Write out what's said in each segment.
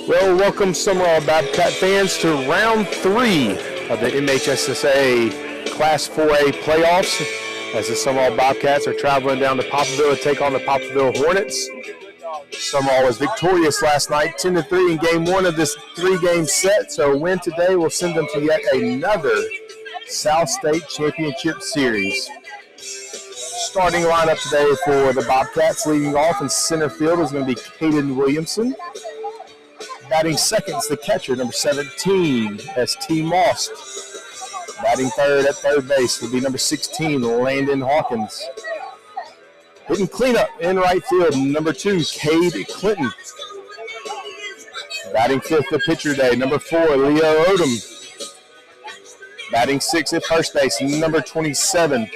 Well, welcome Sumrall Bobcat fans to round 3 of the MHSAA Class 4A playoffs as the Sumrall Bobcats are traveling down to Poplarville to take on the Poplarville Hornets. Sumrall was victorious last night, 10-3 in game 1 of this 3-game set, so a win today will send them to yet another South State Championship Series. Starting lineup today for the Bobcats, leading off in center field is going to be Caden Williamson. Batting second is the catcher, number 17, S.T. Moss. Batting third at third base will be number 16, Landon Hawkins. Hitting cleanup in right field, number 2, Cade Clinton. Batting fifth, the pitcher today, number 4, Leo Odom. Batting sixth at first base, number 27,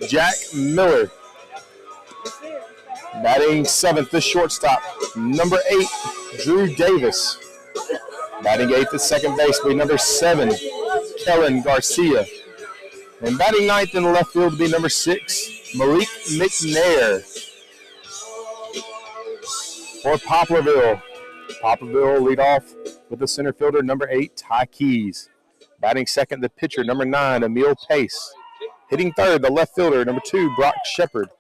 Jack Miller. Batting seventh, the shortstop, number 8, Drew Davis. Batting eighth at second base will be number 7, Kellen Garcia. And batting ninth in the left field will be number 6, Malik McNair. For Poplarville, Poplarville lead off with the center fielder, number 8, Ty Keys. Batting second, the pitcher, number 9, Emil Pace. Hitting third, the left fielder, number 2, Brock Shepard.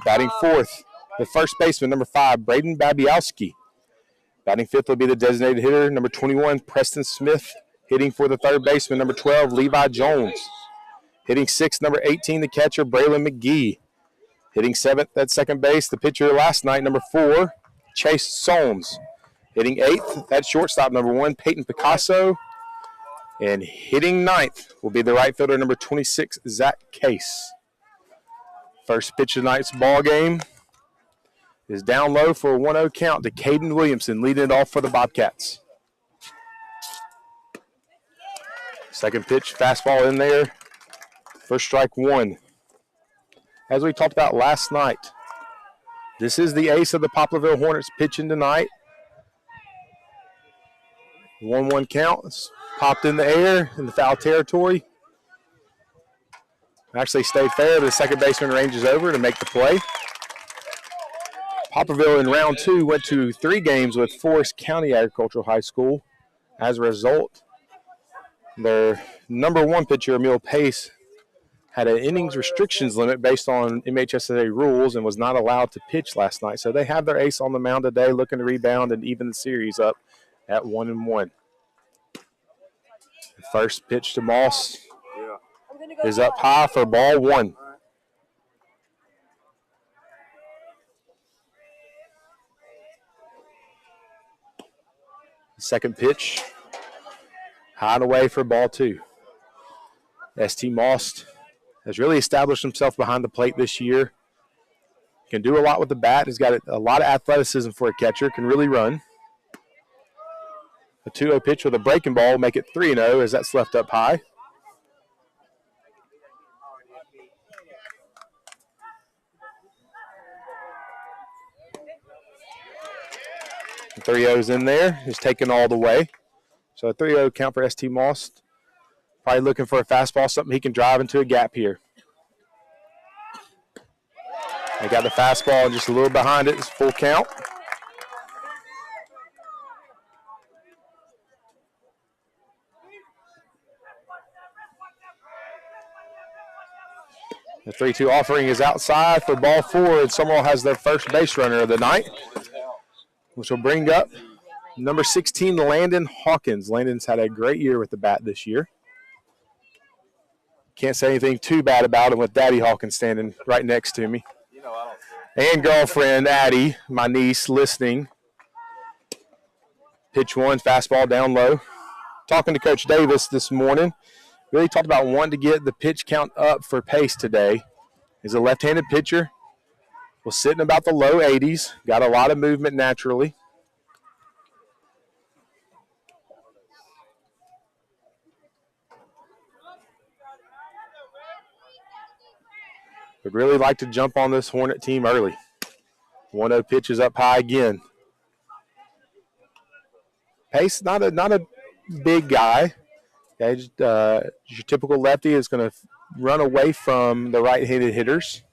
Batting fourth, the first baseman, number 5, Braden Babiowski. Batting fifth will be the designated hitter, number 21, Preston Smith. Hitting for the third baseman, number 12, Levi Jones. Hitting sixth, number 18, the catcher, Braylon McGee. Hitting seventh at second base, the pitcher last night, number 4, Chase Solms. Hitting eighth at shortstop, number 1, Peyton Picasso. And hitting ninth will be the right fielder, number 26, Zach Case. First pitch of tonight's ball game is down low for a 1-0 count to Caden Williamson, leading it off for the Bobcats. Second pitch, fastball in there for strike 1. As we talked about last night, this is the ace of the Poplarville Hornets pitching tonight. 1-1 count. It's popped in the air in the foul territory. Actually stayed fair, but the second baseman ranges over to make the play. Poplarville in round 2 went to 3 games with Forest County Agricultural High School. As a result, their number 1 pitcher, Emil Pace, had an innings restrictions limit based on MHSAA rules and was not allowed to pitch last night. So they have their ace on the mound today, looking to rebound and even the series up at 1-1. The first pitch to Moss is up high for ball 1. Second pitch, high and away for ball 2. S.T. Moss has really established himself behind the plate this year. Can do a lot with the bat. He's got a lot of athleticism for a catcher, can really run. A 2-0 pitch with a breaking ball will make it 3-0 as that's left up high. The 3-0's in there. He's taken all the way. So a 3-0 count for S.T. Moss. Probably looking for a fastball, something he can drive into a gap here. They got the fastball just a little behind it. It's full count. The 3-2 offering is outside for ball 4, and Sumrall has their first base runner of the night, which will bring up number 16, Landon Hawkins. Landon's had a great year with the bat this year. Can't say anything too bad about him with Daddy Hawkins standing right next to me. And girlfriend, Addie, my niece, listening. Pitch 1, fastball down low. Talking to Coach Davis this morning, really talked about wanting to get the pitch count up for Pace today. He's a left-handed pitcher. Was sitting about the low 80s. Got a lot of movement naturally. Would really like to jump on this Hornet team early. 1-0 pitch is up high again. Pace, not a big guy. Okay, just, your typical lefty is going to run away from the right-handed hitters.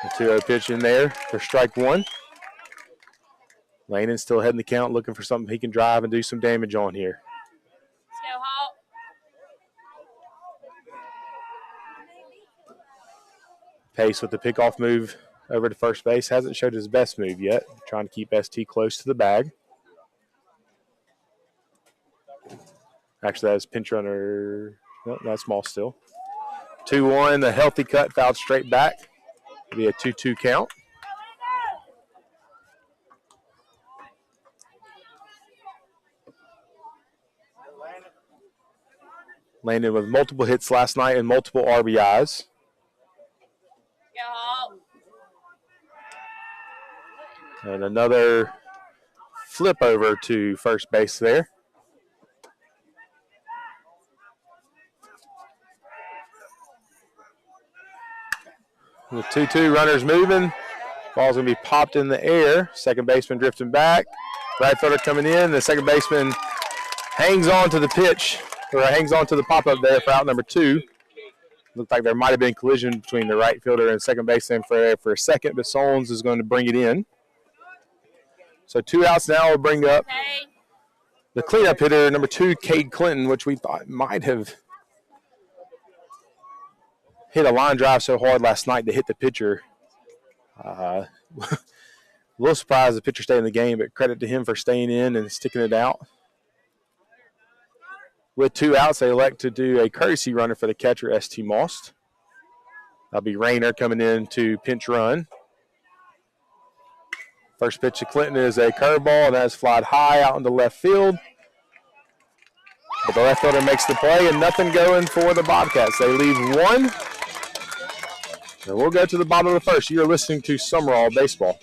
The 2-0 pitch in there for strike 1. Landon's still heading the count, looking for something he can drive and do some damage on here. Let's go, Hawk. Pace with the pickoff move over to first base. Hasn't showed his best move yet. Trying to keep ST close to the bag. Actually, that was pinch runner. No, that's small still. 2-1, a healthy cut, fouled straight back. It'll be a 2-2 count. Landon with multiple hits last night and multiple RBIs. Go, Hawk. And another flip over to first base there. With 2-2 runners moving. Ball's going to be popped in the air. Second baseman drifting back. Right fielder coming in. The second baseman hangs on to the pitch, or hangs on to the pop-up there for out number 2. Looked like there might have been collision between the right fielder and second baseman for a second, but Solons is going to bring it in. So 2 outs now will bring up the cleanup hitter, number 2, Cade Clinton, which we thought might have hit a line drive so hard last night to hit the pitcher. A little surprised the pitcher stayed in the game, but credit to him for staying in and sticking it out. With 2 outs, they elect to do a courtesy runner for the catcher, ST Most. That'll be Rayner coming in to pinch run. First pitch to Clinton is a curveball, and that's flied high out into left field. But the left fielder makes the play, and nothing going for the Bobcats. They leave 1. And we'll go to the bottom of the first. You're listening to Sumrall Baseball.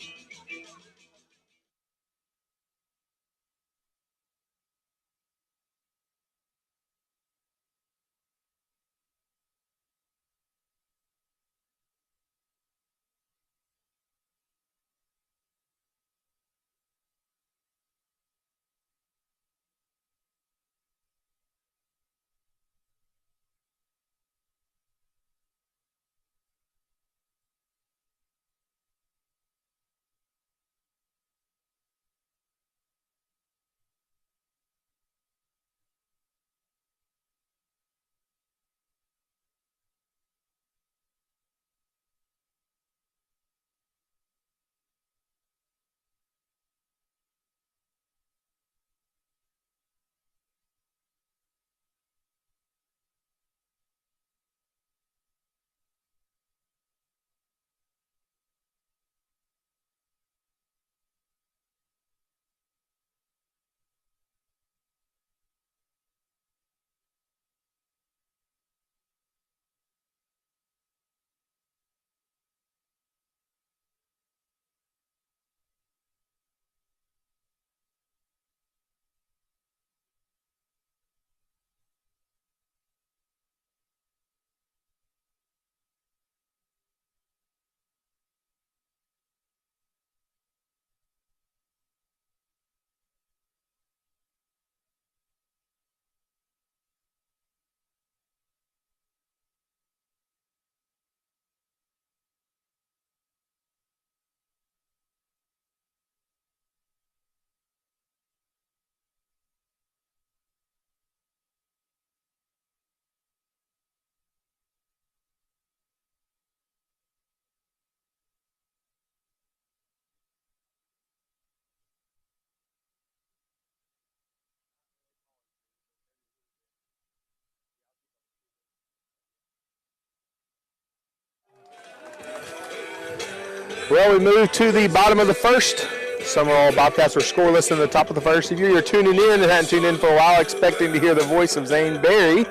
Well, we move to the bottom of the first. Sumrall Bobcats were scoreless in the top of the first. If you're tuning in and hadn't tuned in for a while, expecting to hear the voice of Zane Berry,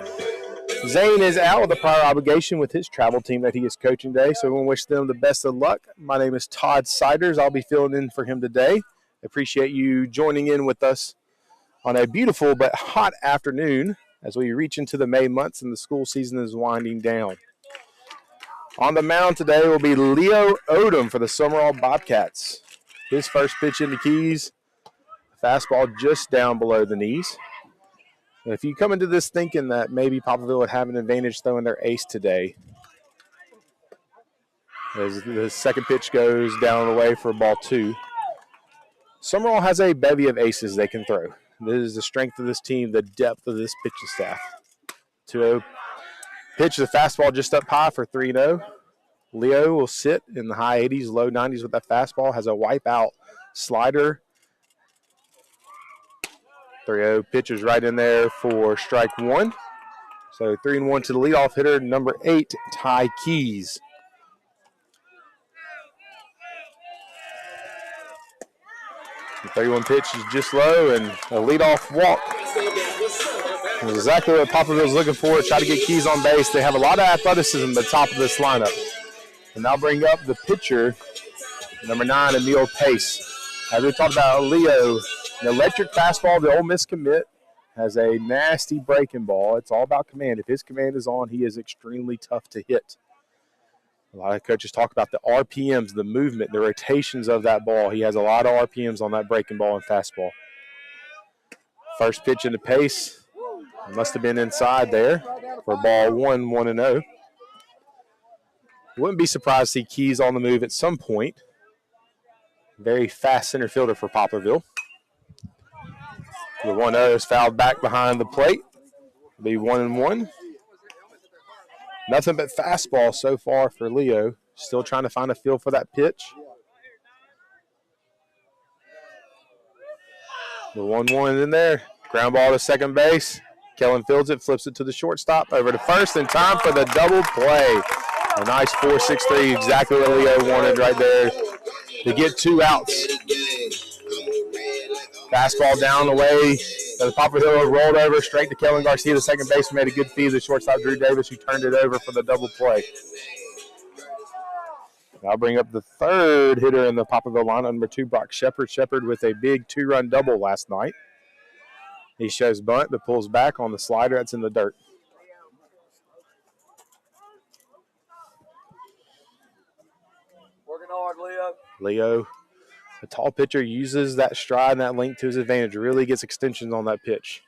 Zane is out with a prior obligation with his travel team that he is coaching today, so we want to wish them the best of luck. My name is Todd Siders. I'll be filling in for him today. Appreciate you joining in with us on a beautiful but hot afternoon as we reach into the May months and the school season is winding down. On the mound today will be Leo Odom for the Sumrall Bobcats. His first pitch in the keys, fastball just down below the knees. And if you come into this thinking that maybe Poplarville would have an advantage throwing their ace today, as the second pitch goes down the way for ball 2. Sumrall has a bevy of aces they can throw. This is the strength of this team, the depth of this pitching staff. 2-0 pitch, the fastball just up high for 3-0. Leo will sit in the high 80s, low 90s with that fastball, has a wipeout slider. 3-0 pitch is right in there for strike one. So 3-1 to the leadoff hitter, number 8, Ty Keys. The 3-1 pitch is just low, and a leadoff walk. That's exactly what Poplarville's looking for. Try to get Keys on base. They have a lot of athleticism at the top of this lineup. And I'll bring up the pitcher, number 9, Emil Pace. As we talked about, Leo, an electric fastball, the Ole Miss commit, has a nasty breaking ball. It's all about command. If his command is on, he is extremely tough to hit. A lot of coaches talk about the RPMs, the movement, the rotations of that ball. He has a lot of RPMs on that breaking ball and fastball. First pitch into Pace. Must have been inside there for ball 1-0. Wouldn't be surprised to see Keys on the move at some point. Very fast center fielder for Poplarville. The 1-0 is fouled back behind the plate. It'll be 1-1. Nothing but fastball so far for Leo. Still trying to find a feel for that pitch. The 1-1 in there. Ground ball to second base. Kellen fields it, flips it to the shortstop. Over to first in time for the double play. A nice 4-6-3, exactly what Leo wanted right there to get 2 outs. Fastball down the way. The Poplarville rolled over straight to Kellen Garcia, the second baseman, made a good feed. The shortstop, Drew Davis, who turned it over for the double play. I'll bring up the third hitter in the Poplarville lineup, number 2, Brock Shepard. Shepard with a big 2-run double last night. He shows bunt, but pulls back on the slider. That's in the dirt. Working hard, Leo. Leo, a tall pitcher, uses that stride and that length to his advantage. Really gets extensions on that pitch.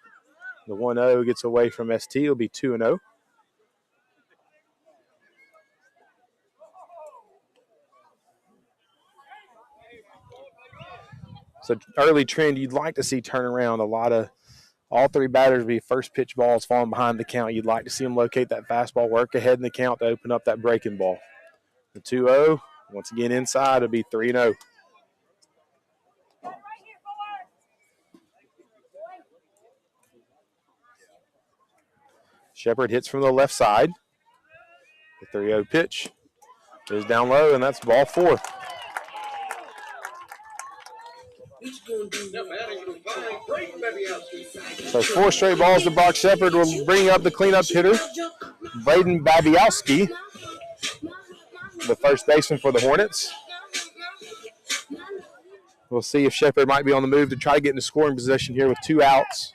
The 1-0 gets away from ST. It'll be 2-0. So early trend you'd like to see turn around. All 3 batters be first pitch balls falling behind the count. You'd like to see them locate that fastball, work ahead in the count to open up that breaking ball. The 2-0, once again inside, it'll be 3-0. Shepard hits from the left side. The 3-0 pitch is down low, and that's ball 4. So 4 straight balls to Brock Shepard will bring up the cleanup hitter, Braden Babiowski, the first baseman for the Hornets. We'll see if Shepard might be on the move to try to get into scoring position here with 2 outs.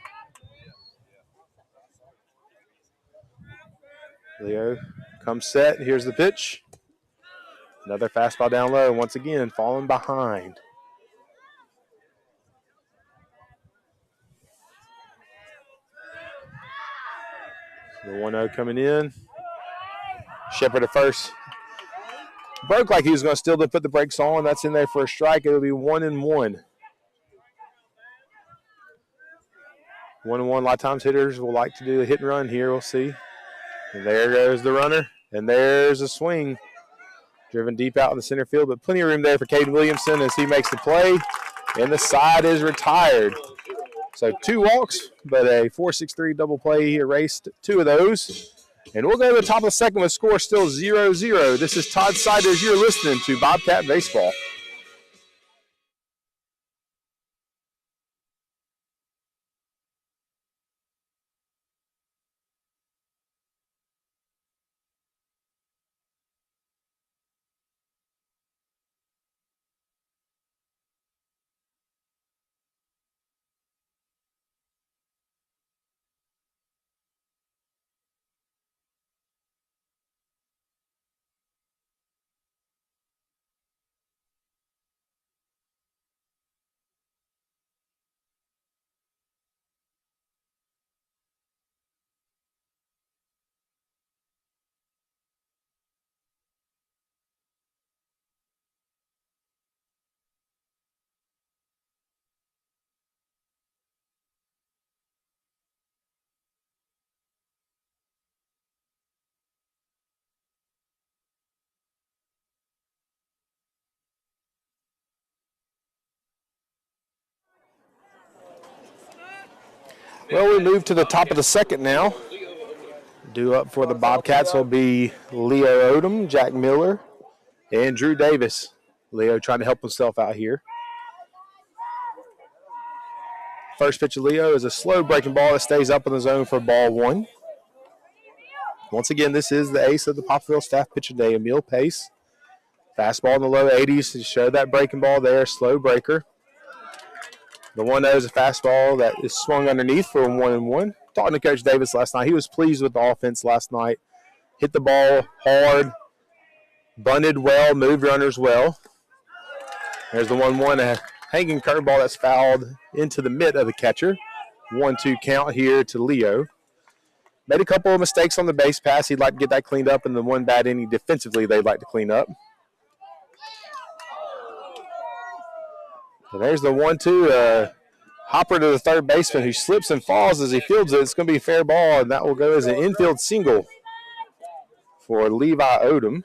Leo comes set. Here's the pitch. Another fastball down low. Once again, falling behind. The 1-0 coming in. Shepard at first. Broke like he was going to still put the brakes on. That's in there for a strike. It'll be 1-1. 1-1. A lot of times hitters will like to do a hit and run here. We'll see. And there goes the runner. And there's a swing. Driven deep out in the center field, but plenty of room there for Caden Williamson as he makes the play. And the side is retired. So 2 walks, but a 4-6-3 double play. He erased 2 of those. And we'll go to the top of the second with score still 0-0. This is Todd Siders. You're listening to Bobcat Baseball. Well, we move to the top of the second now. Due up for the Bobcats will be Leo Odom, Jack Miller, and Drew Davis. Leo trying to help himself out here. First pitch of Leo is a slow breaking ball that stays up in the zone for ball one. Once again, this is the ace of the Poplarville staff pitcher today, Emil Pace. Fastball in the low 80s to show that breaking ball there, slow breaker. The 1-0 is a fastball that is swung underneath for a 1-1. Talking to Coach Davis last night, he was pleased with the offense last night. Hit the ball hard, bunted well, moved runners well. There's the 1-1, a hanging curveball that's fouled into the mitt of the catcher. 1-2 count here to Leo. Made a couple of mistakes on the base pass. He'd like to get that cleaned up, and the one bad inning defensively they'd like to clean up. So there's the 1-2. Hopper to the third baseman who slips and falls as he fields it. It's going to be a fair ball, and that will go as an infield single for Levi Odom,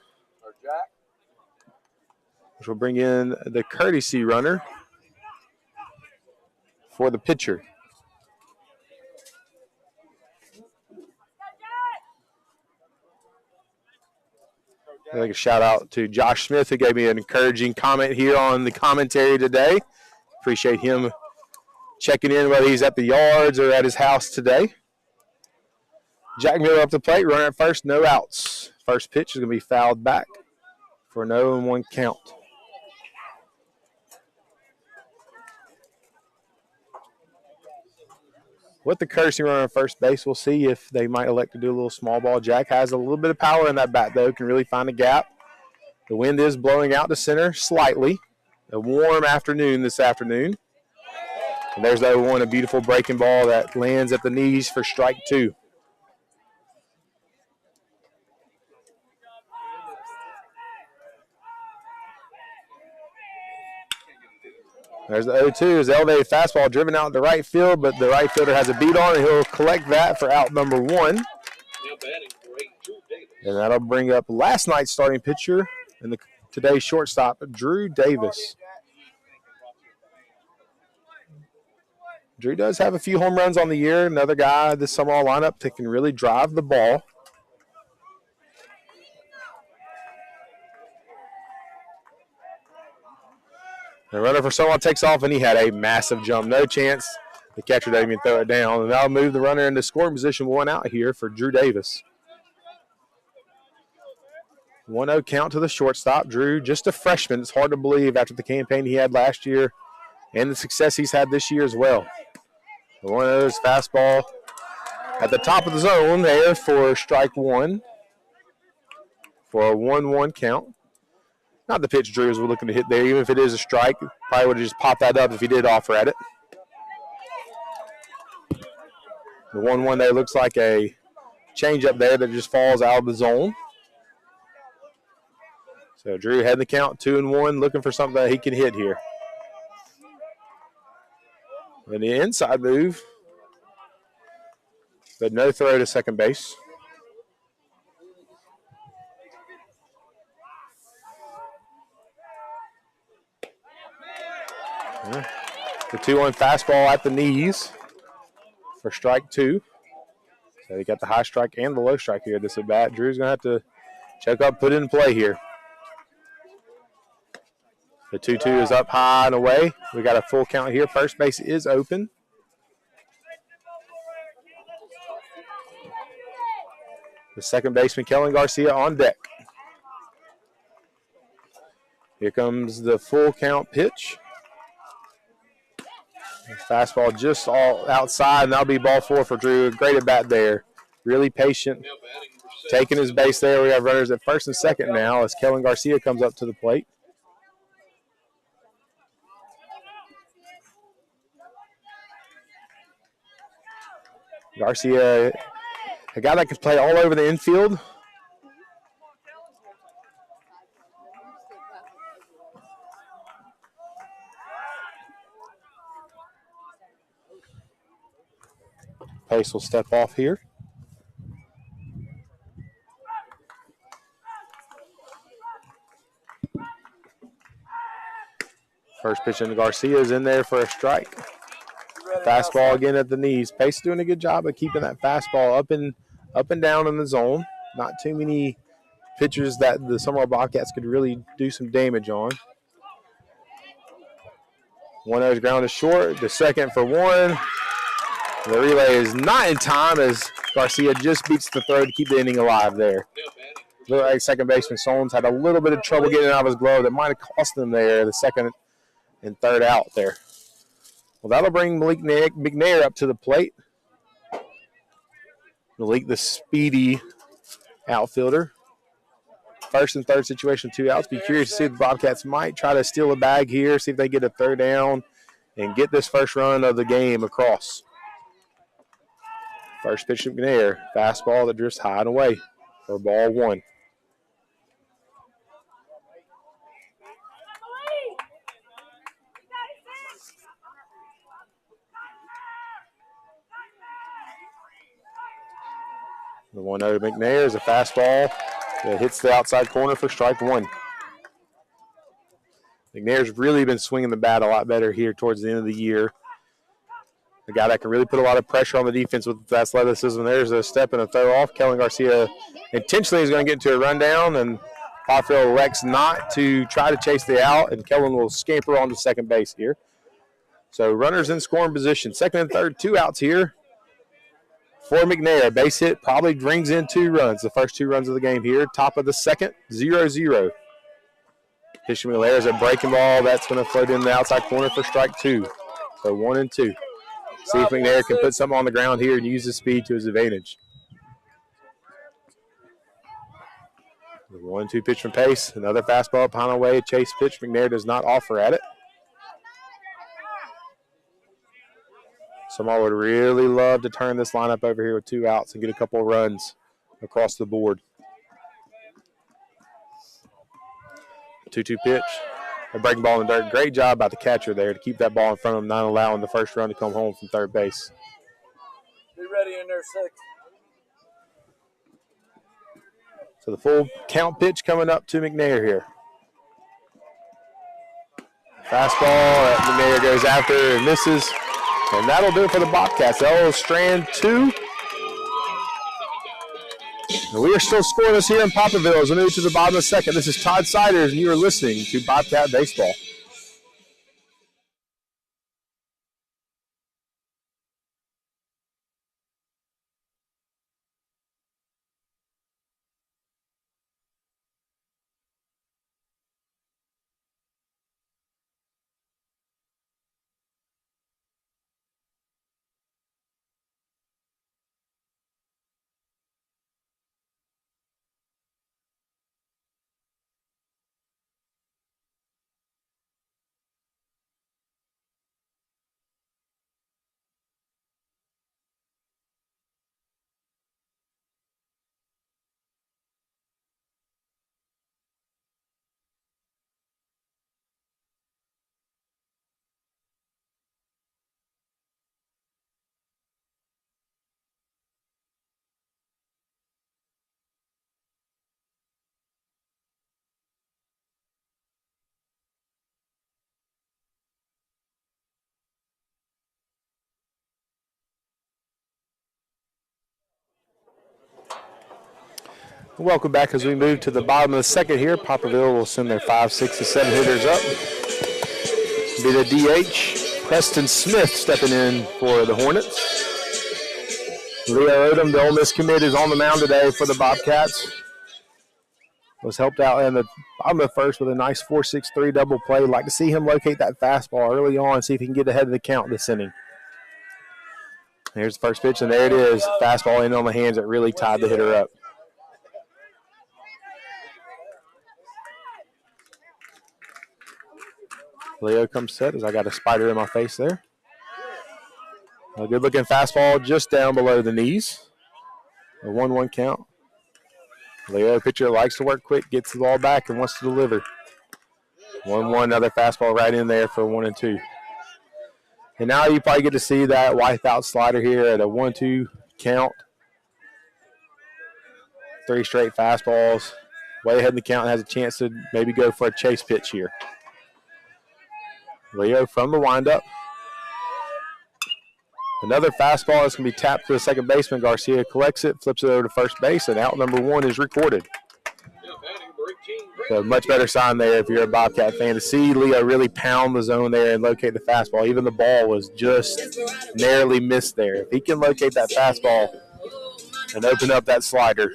which will bring in the courtesy runner for the pitcher. I'd like a shout out to Josh Smith, who gave me an encouraging comment here on the commentary today. Appreciate him checking in whether he's at the yards or at his house today. Jack Miller up the plate, runner at first, no outs. First pitch is going to be fouled back for an 0-1 count. With the courtesy runner at first base, we'll see if they might elect to do a little small ball. Jack has a little bit of power in that bat, though, can really find a gap. The wind is blowing out to center slightly. A warm afternoon this afternoon. And there's that 0-1, a beautiful breaking ball that lands at the knees for strike two. There's the 0-2. His elevated fastball driven out to right field, but the right fielder has a beat on, and he'll collect that for out number one. And that'll bring up last night's starting pitcher and today's shortstop, Drew Davis. Drew does have a few home runs on the year. Another guy, this Sumrall lineup, that can really drive the ball. The runner for Sumrall takes off, and he had a massive jump. No chance. The catcher didn't even throw it down. And that'll move the runner into scoring position, one out here for Drew Davis. 1-0 count to the shortstop. Drew, just a freshman. It's hard to believe after the campaign he had last year and the success he's had this year as well. The 1-0 is fastball at the top of the zone there for strike one for a 1-1 count. Not the pitch Drew was looking to hit there. Even if it is a strike, probably would have just popped that up if he did offer at it. The 1-1 there looks like a changeup there that just falls out of the zone. So Drew had the count 2-1, looking for something that he can hit here. And the inside move, but no throw to second base. The 2-1 fastball at the knees for strike two. So he got the high strike and the low strike here this at bat. Drew's going to have to check up, put it in play here. The 2-2 is up high and away. We got a full count here. First base is open. The second baseman, Kellen Garcia, on deck. Here comes the full count pitch. Fastball just all outside, and that'll be ball four for Drew. Great at bat there. Really patient. Taking his base there. We have runners at first and second now as Kellen Garcia comes up to the plate. Garcia, a guy that can play all over the infield. Pace will step off here. First pitch into Garcia is in there for a strike. Fastball again at the knees. Pace doing a good job of keeping that fastball up and down in the zone. Not too many pitchers that the Sumrall Bobcats could really do some damage on. 1-0's ground is short. The second for one. The relay is not in time as Garcia just beats the throw to keep the inning alive there. Looked like second baseman Solons had a little bit of trouble getting it out of his glove. That might have cost them there, the second and third out there. Well, that'll bring Malik McNair up to the plate. Malik, the speedy outfielder. First and third situation, 2 outs. Be curious to see if the Bobcats might try to steal a bag here, see if they get a third down and get this first run of the game across. First pitch to McNair. Fastball that drifts high and away for ball 1. The 1-0 McNair is a fastball that hits the outside corner for strike 1. McNair's really been swinging the bat a lot better here towards the end of the year. A guy that can really put a lot of pressure on the defense with his athleticism. There's a step and a throw off. Kellen Garcia intentionally is going to get into a rundown, and Poplarville elects not to try to chase the out, and Kellen will scamper on to second base here. So runners in scoring position. Second and third, 2 outs here for McNair. Base hit probably brings in 2 runs, the first 2 runs of the game here. Top of the second, 0-0. Pitch to McNair is a breaking ball. That's going to float in the outside corner for strike 2. So 1-2. See if McNair can put something on the ground here and use his speed to his advantage. The 1-2 pitch from Pace. Another fastball up on away. Chase pitch. McNair does not offer at it. Sumrall would really love to turn this lineup over here with 2 outs and get a couple of runs across the board. 2-2 pitch. A breaking ball in the dirt. Great job by the catcher there to keep that ball in front of him, not allowing the first run to come home from third base. Be ready in there, 6. So the full count pitch coming up to McNair here. Fastball that McNair goes after and misses. And that'll do it for the Bobcats. That'll strand 2. And we are still scoreless here in Poplarville as we move to the bottom of the second. This is Todd Siders, and you are listening to Bobcat Baseball. Welcome back as we move to the bottom of the second here. Poplarville will send their 5, 6, and 7 hitters up. Be the DH, Preston Smith stepping in for the Hornets. Leo Odom, the Ole Miss commit, is on the mound today for the Bobcats. Was helped out in the bottom of the first with a nice 4-6-3 double play. Like to see him locate that fastball early on, see if he can get ahead of the count this inning. Here's the first pitch, and there it is. Fastball in on the hands that really tied the hitter up. Leo comes set as I got a spider in my face there. A good-looking fastball just down below the knees. A 1-1 count. Leo, pitcher likes to work quick, gets the ball back, and wants to deliver. 1-1, another fastball right in there for 1-2. And now you probably get to see that wipeout slider here at a 1-2 count. 3 straight fastballs. Way ahead in the count, has a chance to maybe go for a chase pitch here. Leo from the windup. Another fastball is going to be tapped to the second baseman. Garcia collects it, flips it over to first base, and out number 1 is recorded. So much better sign there if you're a Bobcat fan to see Leo really pound the zone there and locate the fastball. Even the ball was just narrowly missed there. If he can locate that fastball and open up that slider,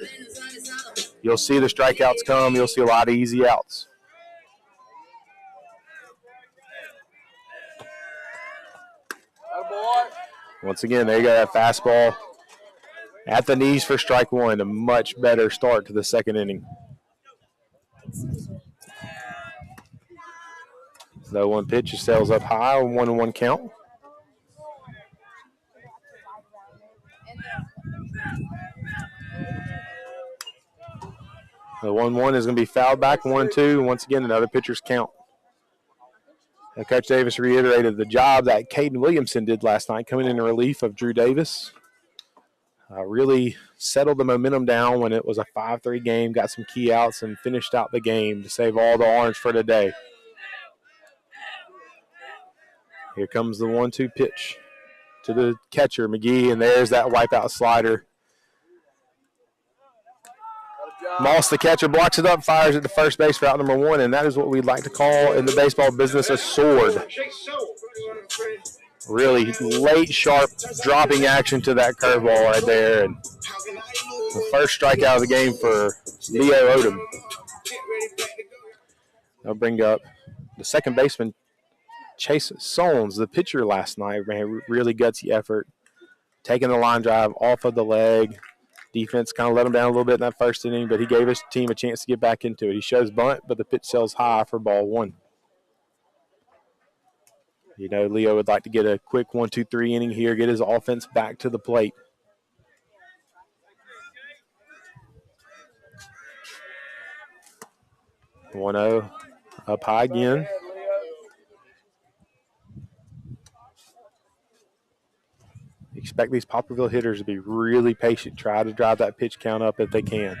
you'll see the strikeouts come. You'll see a lot of easy outs. Once again, there you go, that fastball at the knees for strike 1. A much better start to the second inning. The 1 pitch sails up high, 1-1 count. The 1-1 is going to be fouled back, 1-2. Once again, another pitcher's count. Coach Davis reiterated the job that Caden Williamson did last night, coming in relief of Drew Davis. Really settled the momentum down when it was a 5-3 game, got some key outs, and finished out the game to save all the orange for today. Here comes the 1-2 pitch to the catcher, McGee, and there's that wipeout slider. Moss, the catcher, blocks it up, fires it to first base for out number 1, and that is what we'd like to call in the baseball business a sword. Really late, sharp, dropping action to that curveball right there. And the first strikeout of the game for Leo Odom. They'll bring up the second baseman, Chase Solons, the pitcher last night. Ran really gutsy effort, taking the line drive off of the leg. Defense kind of let him down a little bit in that first inning, but he gave his team a chance to get back into it. He shows bunt, but the pitch sails high for ball 1. You know, Leo would like to get a quick 1-2-3 inning here, get his offense back to the plate. One 0 up high again. Expect these Poplarville hitters to be really patient. Try to drive that pitch count up if they can.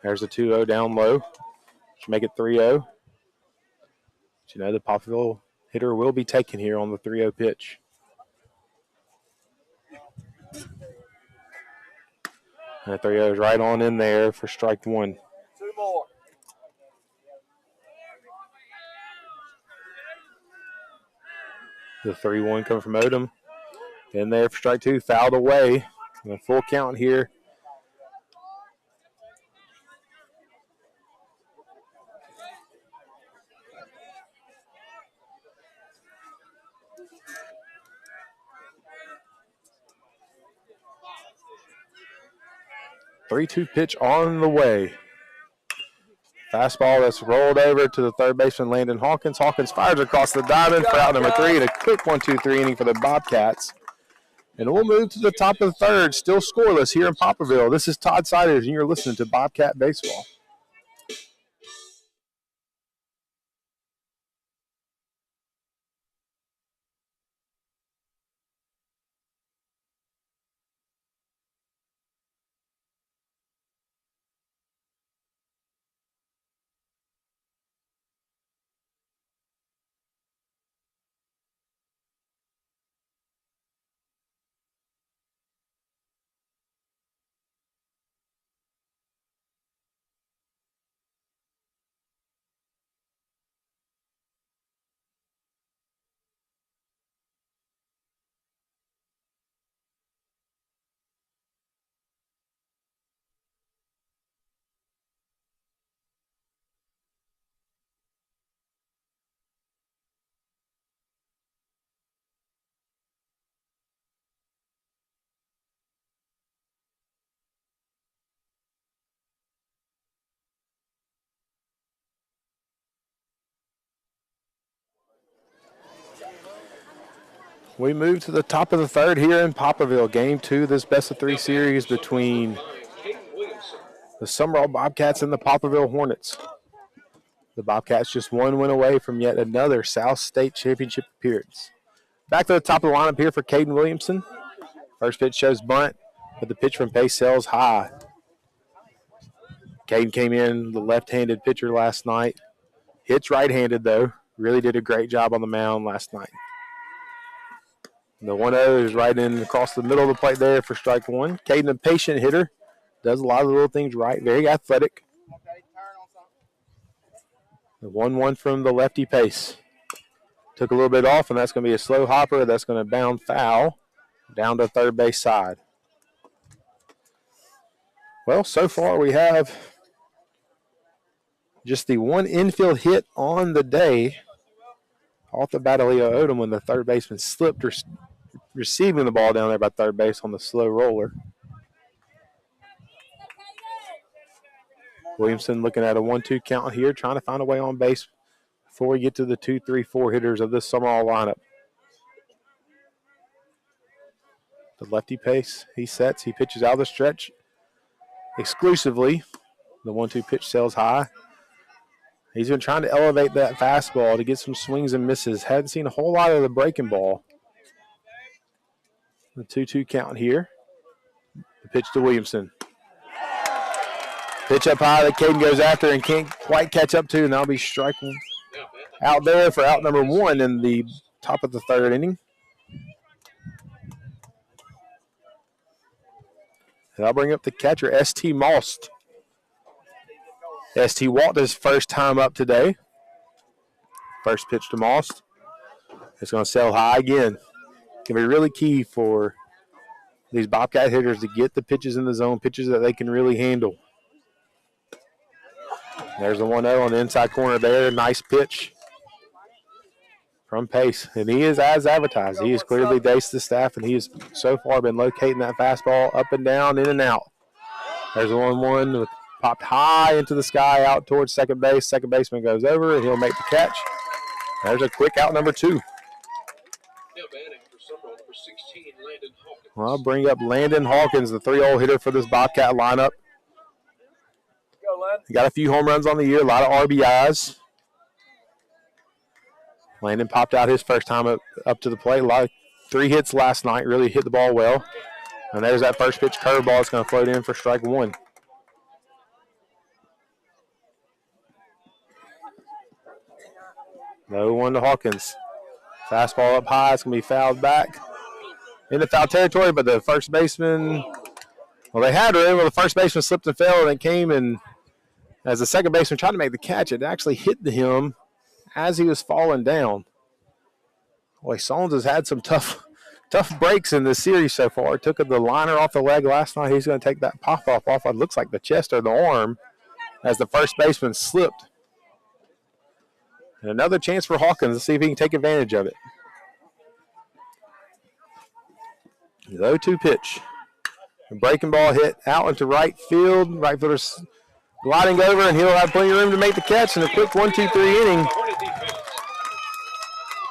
There's a 2-0 down low. Should make it 3-0. But you know, the Poplarville hitter will be taken here on the 3-0 pitch. And the 3-0 is right on in there for strike 1. 2 more. The 3-1 coming from Odom. In there for strike 2, fouled away. And a full count here. Three-two pitch on the way. Fastball that's rolled over to the third baseman, Landon Hawkins. Hawkins fires across the diamond for out number 3 and a quick 1-2-3 inning for the Bobcats. And we'll move to the top of the third, still scoreless here in Poplarville. This is Todd Siders, and you're listening to Bobcat Baseball. We move to the top of the third here in Poplarville. Game 2, this best-of-3 series between the Sumrall Bobcats and the Poplarville Hornets. The Bobcats just one win away from yet another South State Championship appearance. Back to the top of the lineup here for Caden Williamson. First pitch shows bunt, but the pitch from Pace sails high. Caden came in, the left-handed pitcher last night. Hits right-handed, though. Really did a great job on the mound last night. The 1-0 is right in across the middle of the plate there for strike one. Caden, a patient hitter, does a lot of little things right, very athletic. The 1-1 from the lefty Pace. Took a little bit off, and that's going to be a slow hopper. That's going to bound foul down to third base side. Well, so far we have just the one infield hit on the day off the bat of Leo Odom when the third baseman slipped receiving the ball down there by third base on the slow roller. Williamson looking at a 1-2 count here, trying to find a way on base before we get to the 2, 3, 4 hitters of this Sumrall lineup. The lefty Pace, he sets, he pitches out of the stretch exclusively. The 1-2 pitch sails high. He's been trying to elevate that fastball to get some swings and misses. Hadn't seen a whole lot of the breaking ball. The 2-2 count here. The pitch to Williamson. Pitch up high that Caden goes after and can't quite catch up to, and that'll be striking out there for out number one in the top of the third inning. And I'll bring up the catcher, S.T. Most. S.T. walked his first time up today. First pitch to Most. It's going to sail high again. Can be really key for these Bobcat hitters to get the pitches in the zone, pitches that they can really handle. There's the 1-0 on the inside corner there. Nice pitch from Pace. And he is as advertised. He has clearly daced the staff, and he has so far been locating that fastball up and down, in and out. There's the 1-1 with popped high into the sky out towards second base. Second baseman goes over, and he'll make the catch. There's a quick out number two. Well, I'll bring up Landon Hawkins, the 3-hole hitter for this Bobcat lineup. He got a few home runs on the year, a lot of RBIs. Landon popped out his first time up to the plate. A lot of 3 hits last night, really hit the ball well. And there's that first pitch curveball. It's going to float in for strike one. No 1 to Hawkins. Fastball up high. It's going to be fouled back into foul territory, but the first baseman, well, they had room. Well, the first baseman slipped and fell, and it came, and as the second baseman tried to make the catch, it actually hit him as he was falling down. Boy, Sones has had some tough breaks in this series so far. Took the liner off the leg last night. He's going to take that pop-off off what looks like the chest or the arm as the first baseman slipped. And another chance for Hawkins to see if he can take advantage of it. The 0-2 pitch. A breaking ball hit out into right field. Right fielder's gliding over, and he'll have plenty of room to make the catch in a quick 1-2-3 inning.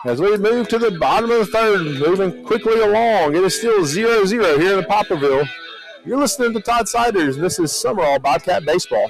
As we move to the bottom of the third, moving quickly along, it is still 0-0 here in Poplarville. You're listening to Todd Siders, and this is Sumrall Bobcat Baseball.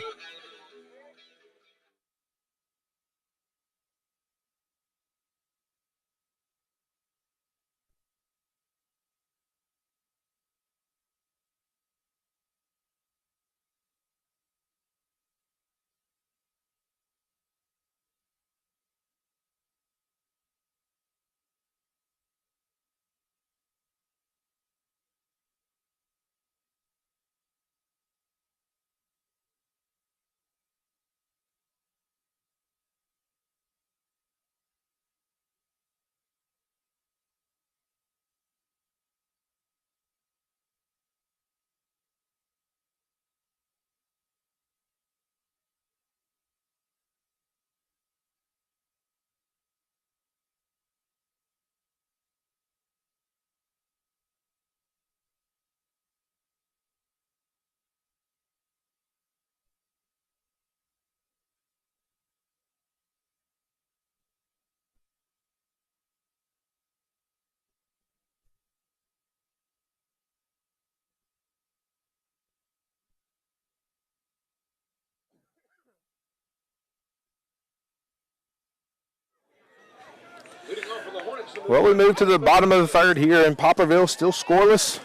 Well, we move to the bottom of the third here in Poplarville, still scoreless.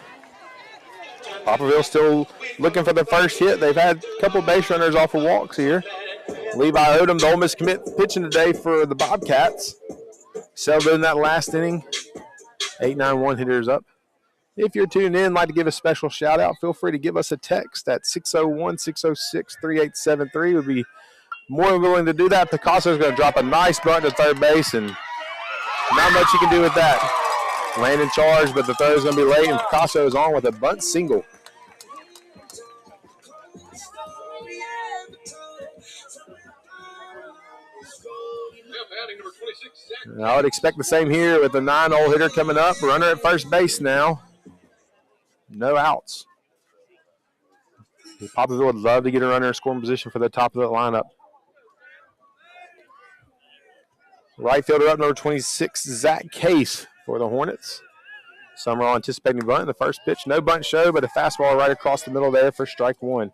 Poplarville still looking for the first hit. They've had a couple base runners off of walks here. Levi Odom, the Ole Miss commit, pitching today for the Bobcats. Settled in that last inning. 891 hitters up. If you're tuned in, like to give a special shout out, feel free to give us a text at 601-606-3873. We'd be more than willing to do that. Picasso's going to drop a nice bunt to third base, and not much you can do with that. Land in charge, but the throw is going to be late, and Picasso is on with a bunt single. I would expect the same here with the 9-hole hitter coming up. Runner at first base now. No outs. Poplarville would love to get a runner in scoring position for the top of the lineup. Right fielder up, number 26, Zach Case for the Hornets. Sumrall anticipating bunt in the first pitch. No bunt show, but a fastball right across the middle there for strike one.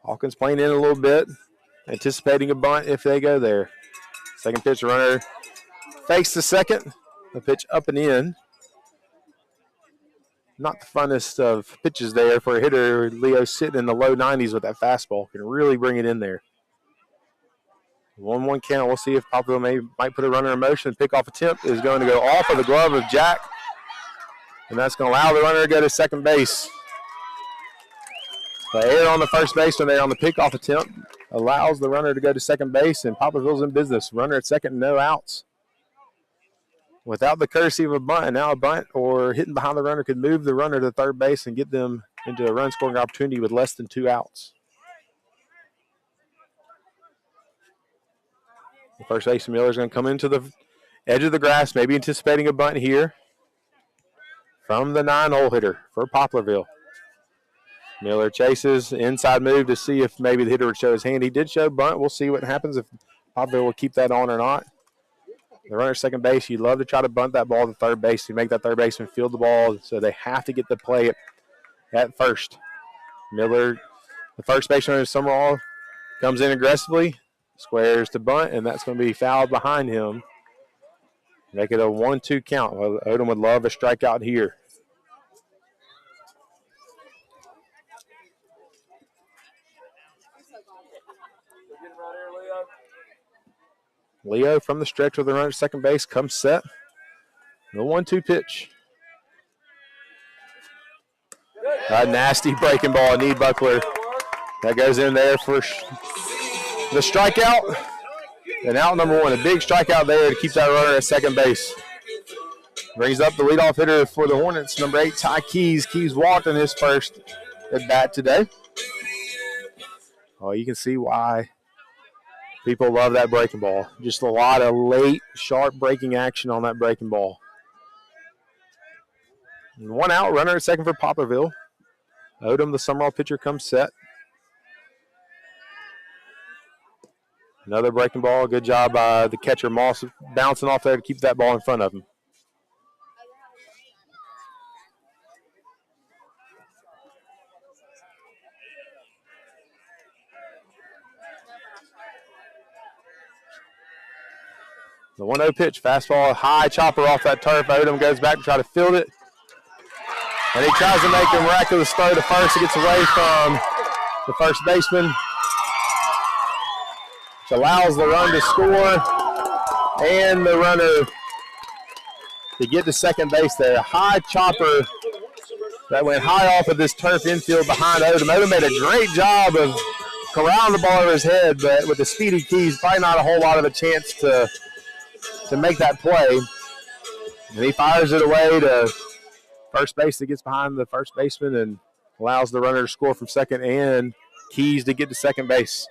Hawkins playing in a little bit, anticipating a bunt if they go there. Second pitch, runner fakes the second. The pitch up and in. Not the funnest of pitches there for a hitter. Leo sitting in the low 90s with that fastball. Can really bring it in there. 1-1 count. We'll see if Poplarville might put a runner in motion. Pickoff attempt is going to go off of the glove of Jack. And that's going to allow the runner to go to second base. The error on the first baseman there on the pickoff attempt allows the runner to go to second base, and Poplarville's in business. Runner at second, no outs. Without the courtesy of a bunt, now a bunt or hitting behind the runner could move the runner to third base and get them into a run-scoring opportunity with less than 2 outs. The first baseman, Miller, is going to come into the edge of the grass, maybe anticipating a bunt here from the 9-hole hitter for Poplarville. Miller chases, inside move to see if maybe the hitter would show his hand. He did show bunt. We'll see what happens if Poplarville will keep that on or not. The runner at second base, you'd love to try to bunt that ball to third base to make that third baseman field the ball, so they have to get the play at first. Miller, the first baseman, Sumrall, comes in aggressively, squares to bunt, and that's going to be fouled behind him. Make it a 1-2 count. Well, Odom would love a strikeout here. Leo from the stretch with the runner at second base comes set. The 1-2 pitch. A nasty breaking ball, Need Buckler. That goes in there for the strikeout. And out number one, a big strikeout there to keep that runner at second base. Brings up the leadoff hitter for the Hornets, number 8, Ty Keys. Keys walked in his first at bat today. Oh, you can see why people love that breaking ball. Just a lot of late, sharp breaking action on that breaking ball. And 1 out, runner at second for Poplarville. Odom, the Sumrall pitcher, comes set. Another breaking ball. Good job by the catcher, Moss, bouncing off there to keep that ball in front of him. The 1-0 pitch, fastball, high chopper off that turf. Odom goes back to try to field it. And he tries to make a miraculous throw to first. He gets away from the first baseman, which allows the run to score and the runner to get to second base there. A high chopper that went high off of this turf infield behind Odom. Odom made a great job of corralling the ball over his head, but with the speedy Keys, probably not a whole lot of a chance to make that play. And he fires it away to first base that gets behind the first baseman and allows the runner to score from second and Keys to get to second base.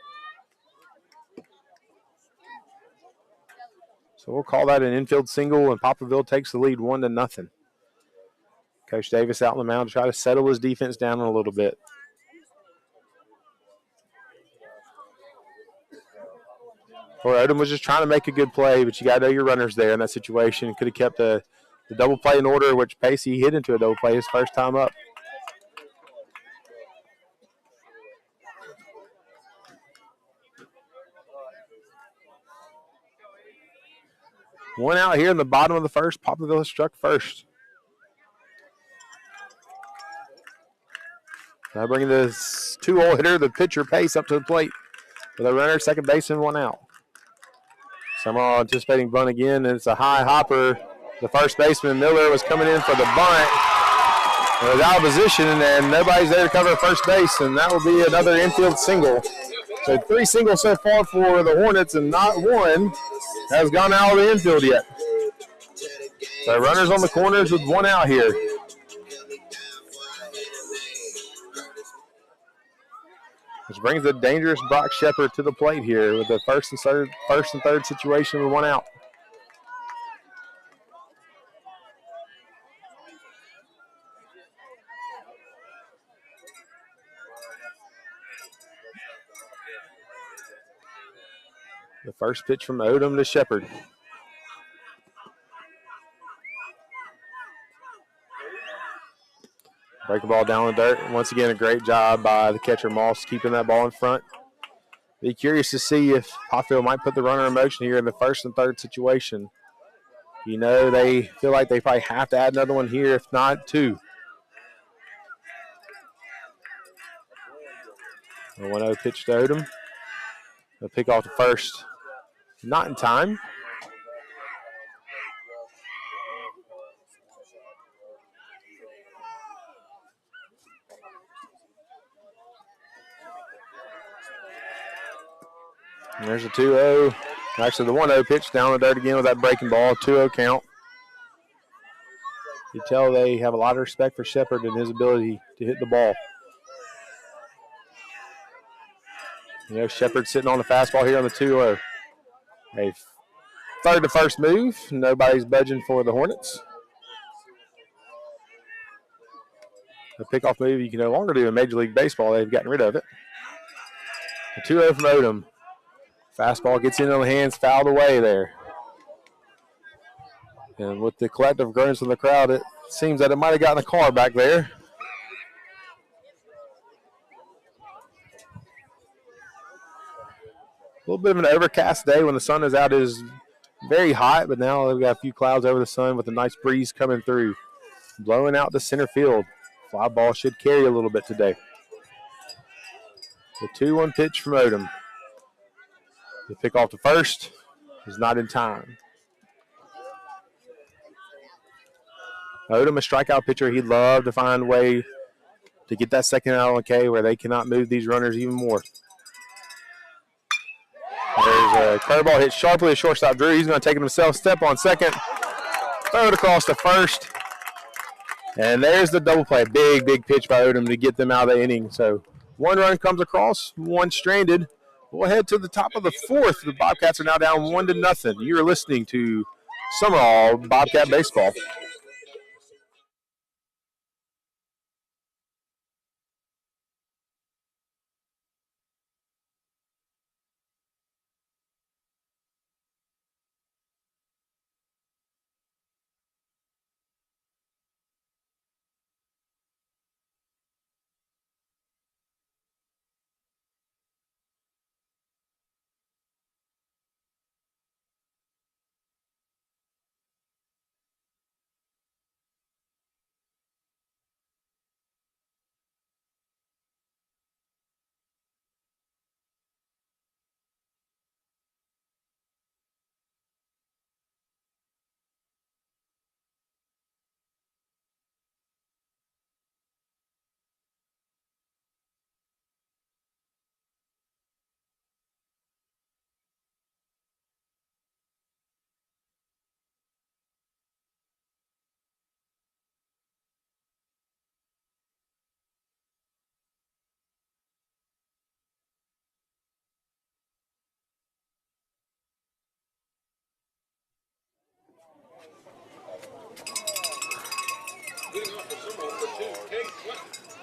So we'll call that an infield single, and Poplarville takes the lead 1-0. Coach Davis out on the mound to try to settle his defense down a little bit. Or Odom was just trying to make a good play, but you got to know your runners there in that situation. Could have kept the double play in order, which Pacey hit into a double play his first time up. One out here in the bottom of the first. Poplarville struck first. Now bringing this 2-hole hitter, the pitcher, Pace, up to the plate with a runner, second base, and 1 out. Sumrall anticipating bunt again, and it's a high hopper. The first baseman, Miller, was coming in for the bunt. It was out of position, and nobody's there to cover first base, and that will be another infield single. So 3 singles so far for the Hornets, and not one has gone out of the infield yet. So runners on the corners with 1 out here. Which brings the dangerous Brock Shepard to the plate here with the first and third situation with 1 out. The first pitch from Odom to Shepard. Break the ball down in the dirt. Once again, a great job by the catcher, Moss, keeping that ball in front. Be curious to see if Poplarville might put the runner in motion here in the first and third situation. You know, they feel like they probably have to add another one here, if not 2. A 1-0 pitch to Odom. They'll pick off the first. Not in time. And there's a 2-0. Actually, the 1-0 pitch down the dirt again with that breaking ball. 2-0 count. You tell they have a lot of respect for Shepard and his ability to hit the ball. You know, Shepard sitting on the fastball here on the 2-0. A third to first move. Nobody's budging for the Hornets. The pickoff move you can no longer do in Major League Baseball. They've gotten rid of it. A 2-0 from Odom. Fastball gets in on the hands, fouled away there. And with the collective grunts from the crowd, it seems that it might have gotten a car back there. A little bit of an overcast day when the sun is out. It is very hot, but now we've got a few clouds over the sun with a nice breeze coming through, blowing out the center field. Fly ball should carry a little bit today. The 2-1 pitch from Odom. The pick off the first is not in time. Odom, a strikeout pitcher, he'd love to find a way to get that second out on K where they cannot move these runners even more. There's a curveball hit sharply to shortstop Drew. He's going to take it himself. Step on second. Throw it across to first. And there's the double play. Big, big pitch by Odom to get them out of the inning. So 1 run comes across, 1 stranded. We'll head to the top of the 4th. The Bobcats are now down 1-0. You're listening to Sumrall Bobcat Baseball.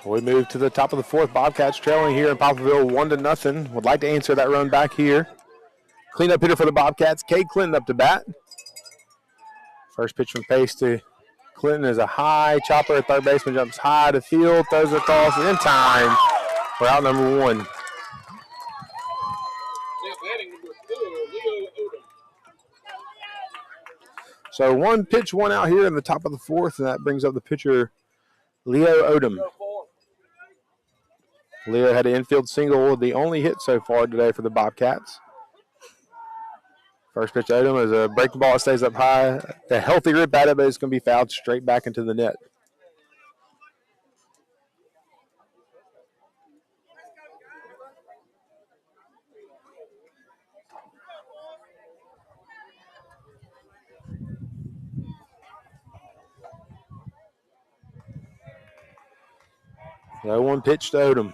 We move to the top of the 4th. Bobcats trailing here in Poplarville 1-0. Would like to answer that run back here. Cleanup hitter for the Bobcats, Cade Clinton up to bat. First pitch from Pace to Clinton is a high chopper at third baseman, jumps high to field, throws it across in time for out number 1. So 1 pitch, 1 out here in the top of the 4th, and that brings up the pitcher, Leo Odom. Leo had an infield single, the only hit so far today for the Bobcats. First pitch to Odom is a breaking ball that stays up high. A healthy rip at it, but it's going to be fouled straight back into the net. No one pitch to Odom.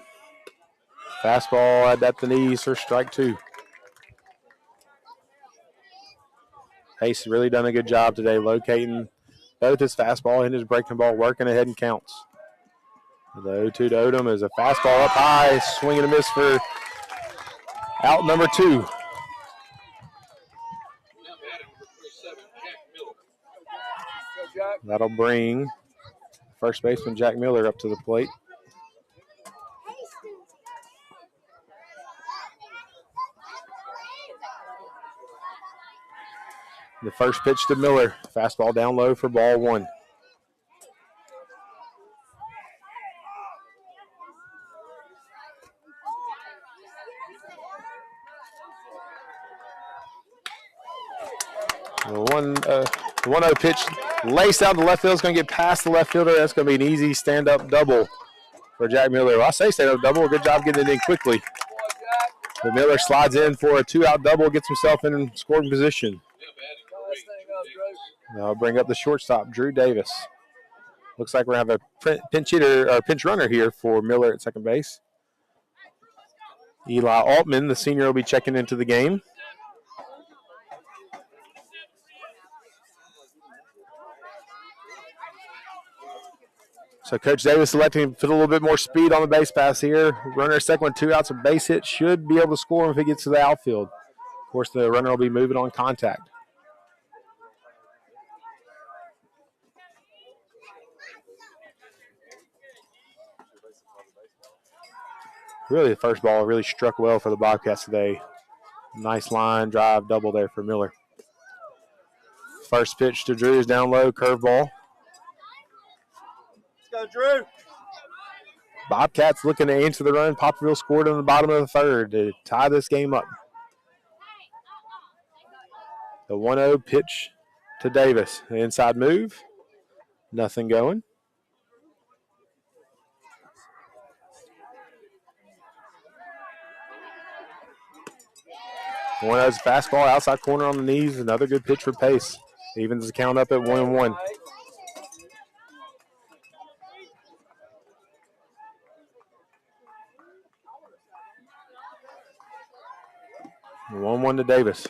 Fastball at the knees for strike 2. Pace really done a good job today locating both his fastball and his breaking ball, working ahead and counts. The 0-2 to Odom is a fastball up high, swing and a miss for out number 2. That'll bring first baseman Jack Miller up to the plate. The first pitch to Miller. Fastball down low for ball 1. The 1-0 pitch laced out to left field. It's going to get past the left fielder. That's going to be an easy stand-up double for Jack Miller. Well, I say stand-up double. Good job getting it in quickly. But Miller slides in for a 2-out double, gets himself in scoring position. I'll bring up the shortstop, Drew Davis. Looks like we're going to have a pinch hitter or pinch runner here for Miller at second base. Eli Altman, the senior, will be checking into the game. So Coach Davis electing to put a little bit more speed on the base pass here. Runner at second with 2 outs, a base hit, should be able to score him if he gets to the outfield. Of course, the runner will be moving on contact. Really, the first ball really struck well for the Bobcats today. Nice line drive double there for Miller. First pitch to Drew is down low, curveball. Let's go, Drew. Bobcats looking to answer the run. Poplarville scored in the bottom of the 3rd to tie this game up. The 1-0 pitch to Davis. The inside move. Nothing going. One of those fastball outside corner on the knees. Another good pitch for Pace. Evens the count up at 1-1. One to Davis.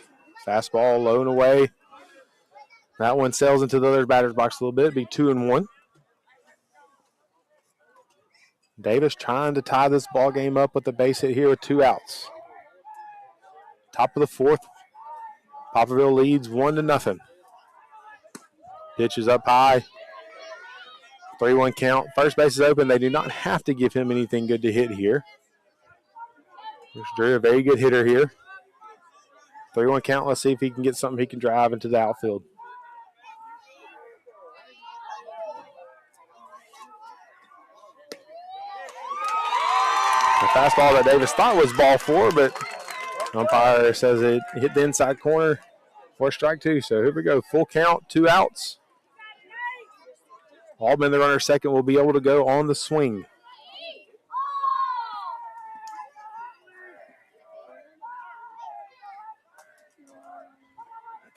Fastball low and away. That one sails into the other batter's box a little bit. It'd be 2-1. Davis trying to tie this ball game up with the base hit here with 2 outs. Top of the 4th. Poplarville leads 1-0. Pitch is up high. 3-1 count. First base is open. They do not have to give him anything good to hit here. There's Drew, a very good hitter here. 3-1 count. Let's see if he can get something he can drive into the outfield. The fastball that Davis thought was ball 4, but umpire says it hit the inside corner for strike 2. So here we go. Full count, 2 outs. Altman, the runner second, will be able to go on the swing.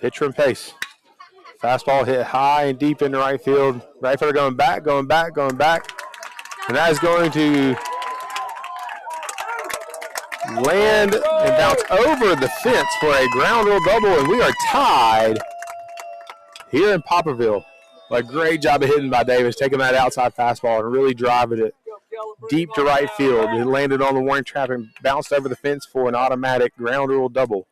Pitch from Pace. Fastball hit high and deep into right field. Right fielder going back. And that is going to land and bounce over the fence for a ground rule double, and we are tied here in Poplarville. A great job of hitting by Davis, taking that outside fastball and really driving it deep to right field. It landed on the warning trap and bounced over the fence for an automatic ground rule double,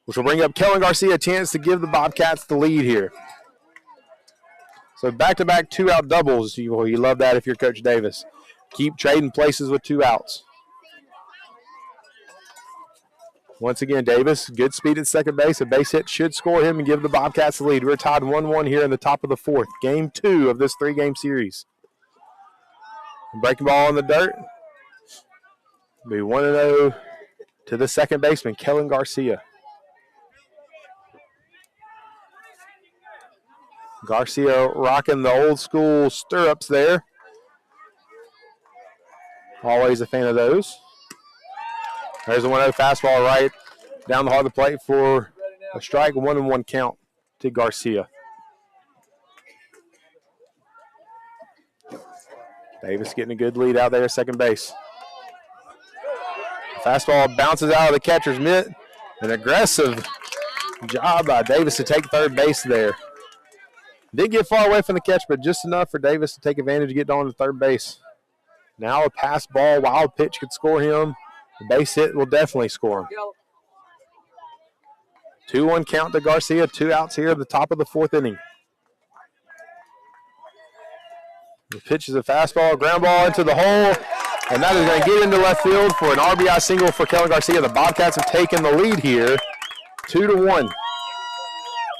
which will bring up Kellen Garcia a chance to give the Bobcats the lead here. So back-to-back 2-out doubles. You love that if you're Coach Davis. Keep trading places with 2 outs. Once again, Davis, good speed at second base. A base hit should score him and give the Bobcats the lead. We're tied 1-1 here in the top of the 4th. Game 2 of this 3-game series. Breaking ball in the dirt. Be 1-0 to the second baseman, Kellen Garcia. Garcia rocking the old school stirrups there. Always a fan of those. There's a 1-0 fastball right down the heart of the plate for a strike, 1-1 count to Garcia. Davis getting a good lead out there at second base. Fastball bounces out of the catcher's mitt. An aggressive job by Davis to take third base there. Didn't get far away from the catch, but just enough for Davis to take advantage of getting on to third base. Now a pass ball, wild pitch could score him. The base hit will definitely score him. 2-1 count to Garcia. 2 outs here at the top of the fourth inning. The pitch is a fastball, ground ball into the hole, and that is going to get into left field for an RBI single for Kellen Garcia. The Bobcats have taken the lead here, 2-1.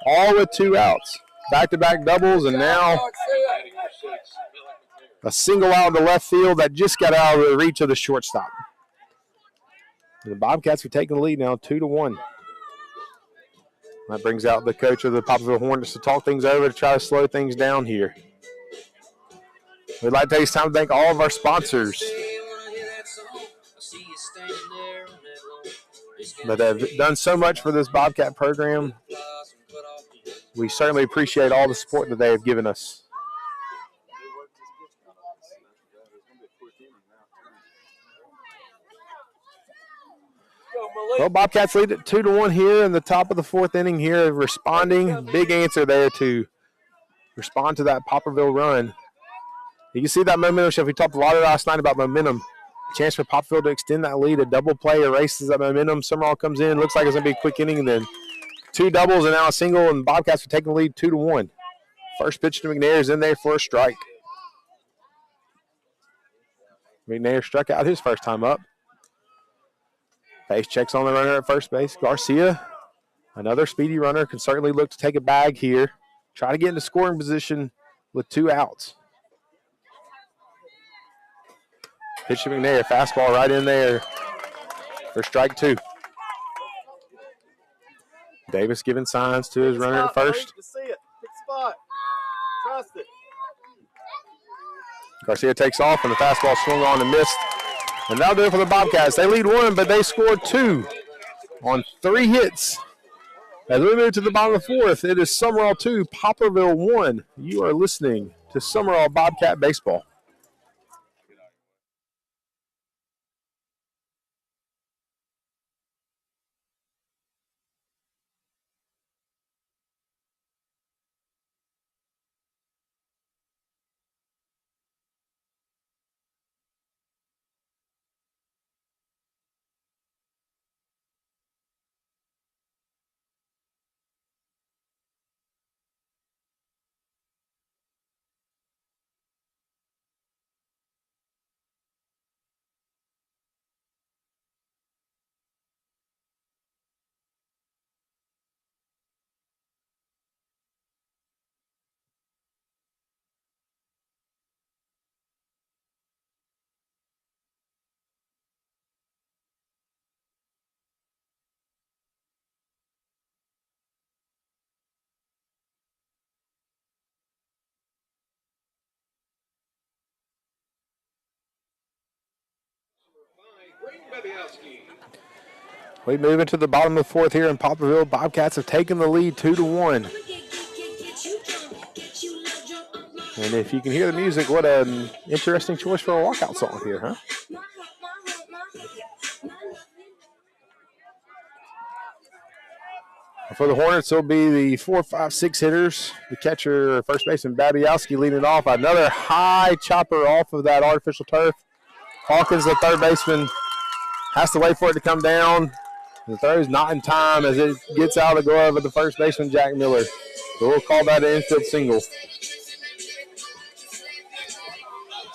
All with 2 outs. Back-to-back doubles, and now a single out of the left field that just got out of the reach of the shortstop. And the Bobcats are taking the lead now, 2-1. That brings out the coach of the Poplarville Hornets to talk things over, to try to slow things down here. We'd like to take this time to thank all of our sponsors that have done so much for this Bobcat program. We certainly appreciate all the support that they have given us. Well, Bobcats lead at 2-1 here in the top of the fourth inning here, responding. Big answer there to respond to that Poplarville run. You can see that momentum shift. We talked a lot last night about momentum. A chance for Poplarville to extend that lead. A double play erases that momentum. Sumrall comes in. Looks like it's going to be a quick inning, and then 2 doubles and now a single, and Bobcats are taking the lead 2-1. First pitch to McNair is in there for a strike. McNair struck out his first time up. Face checks on the runner at first base. Garcia, another speedy runner, can certainly look to take a bag here. Try to get into scoring position with 2 outs. Pitch to McNair, fastball right in there for strike 2. Davis giving signs to his runner at first. Garcia takes off, and the fastball swung on and missed. And that'll do it for the Bobcats. They lead 1, but they scored 2 on 3 hits. As we move to the bottom of the fourth, it is Sumrall 2, Poplarville 1. You are listening to Sumrall Bobcat Baseball. We move into the bottom of the fourth here in Poplarville. Bobcats have taken the lead 2-1. And if you can hear the music, what an interesting choice for a walkout song here, huh? For the Hornets, it'll be the 4, 5, 6 hitters. The catcher, first baseman Babiowski, leading it off. Another high chopper off of that artificial turf. Hawkins, the third baseman, has to wait for it to come down. The throw's not in time as it gets out of the glove of the first baseman, Jack Miller. So we'll call that an infield single.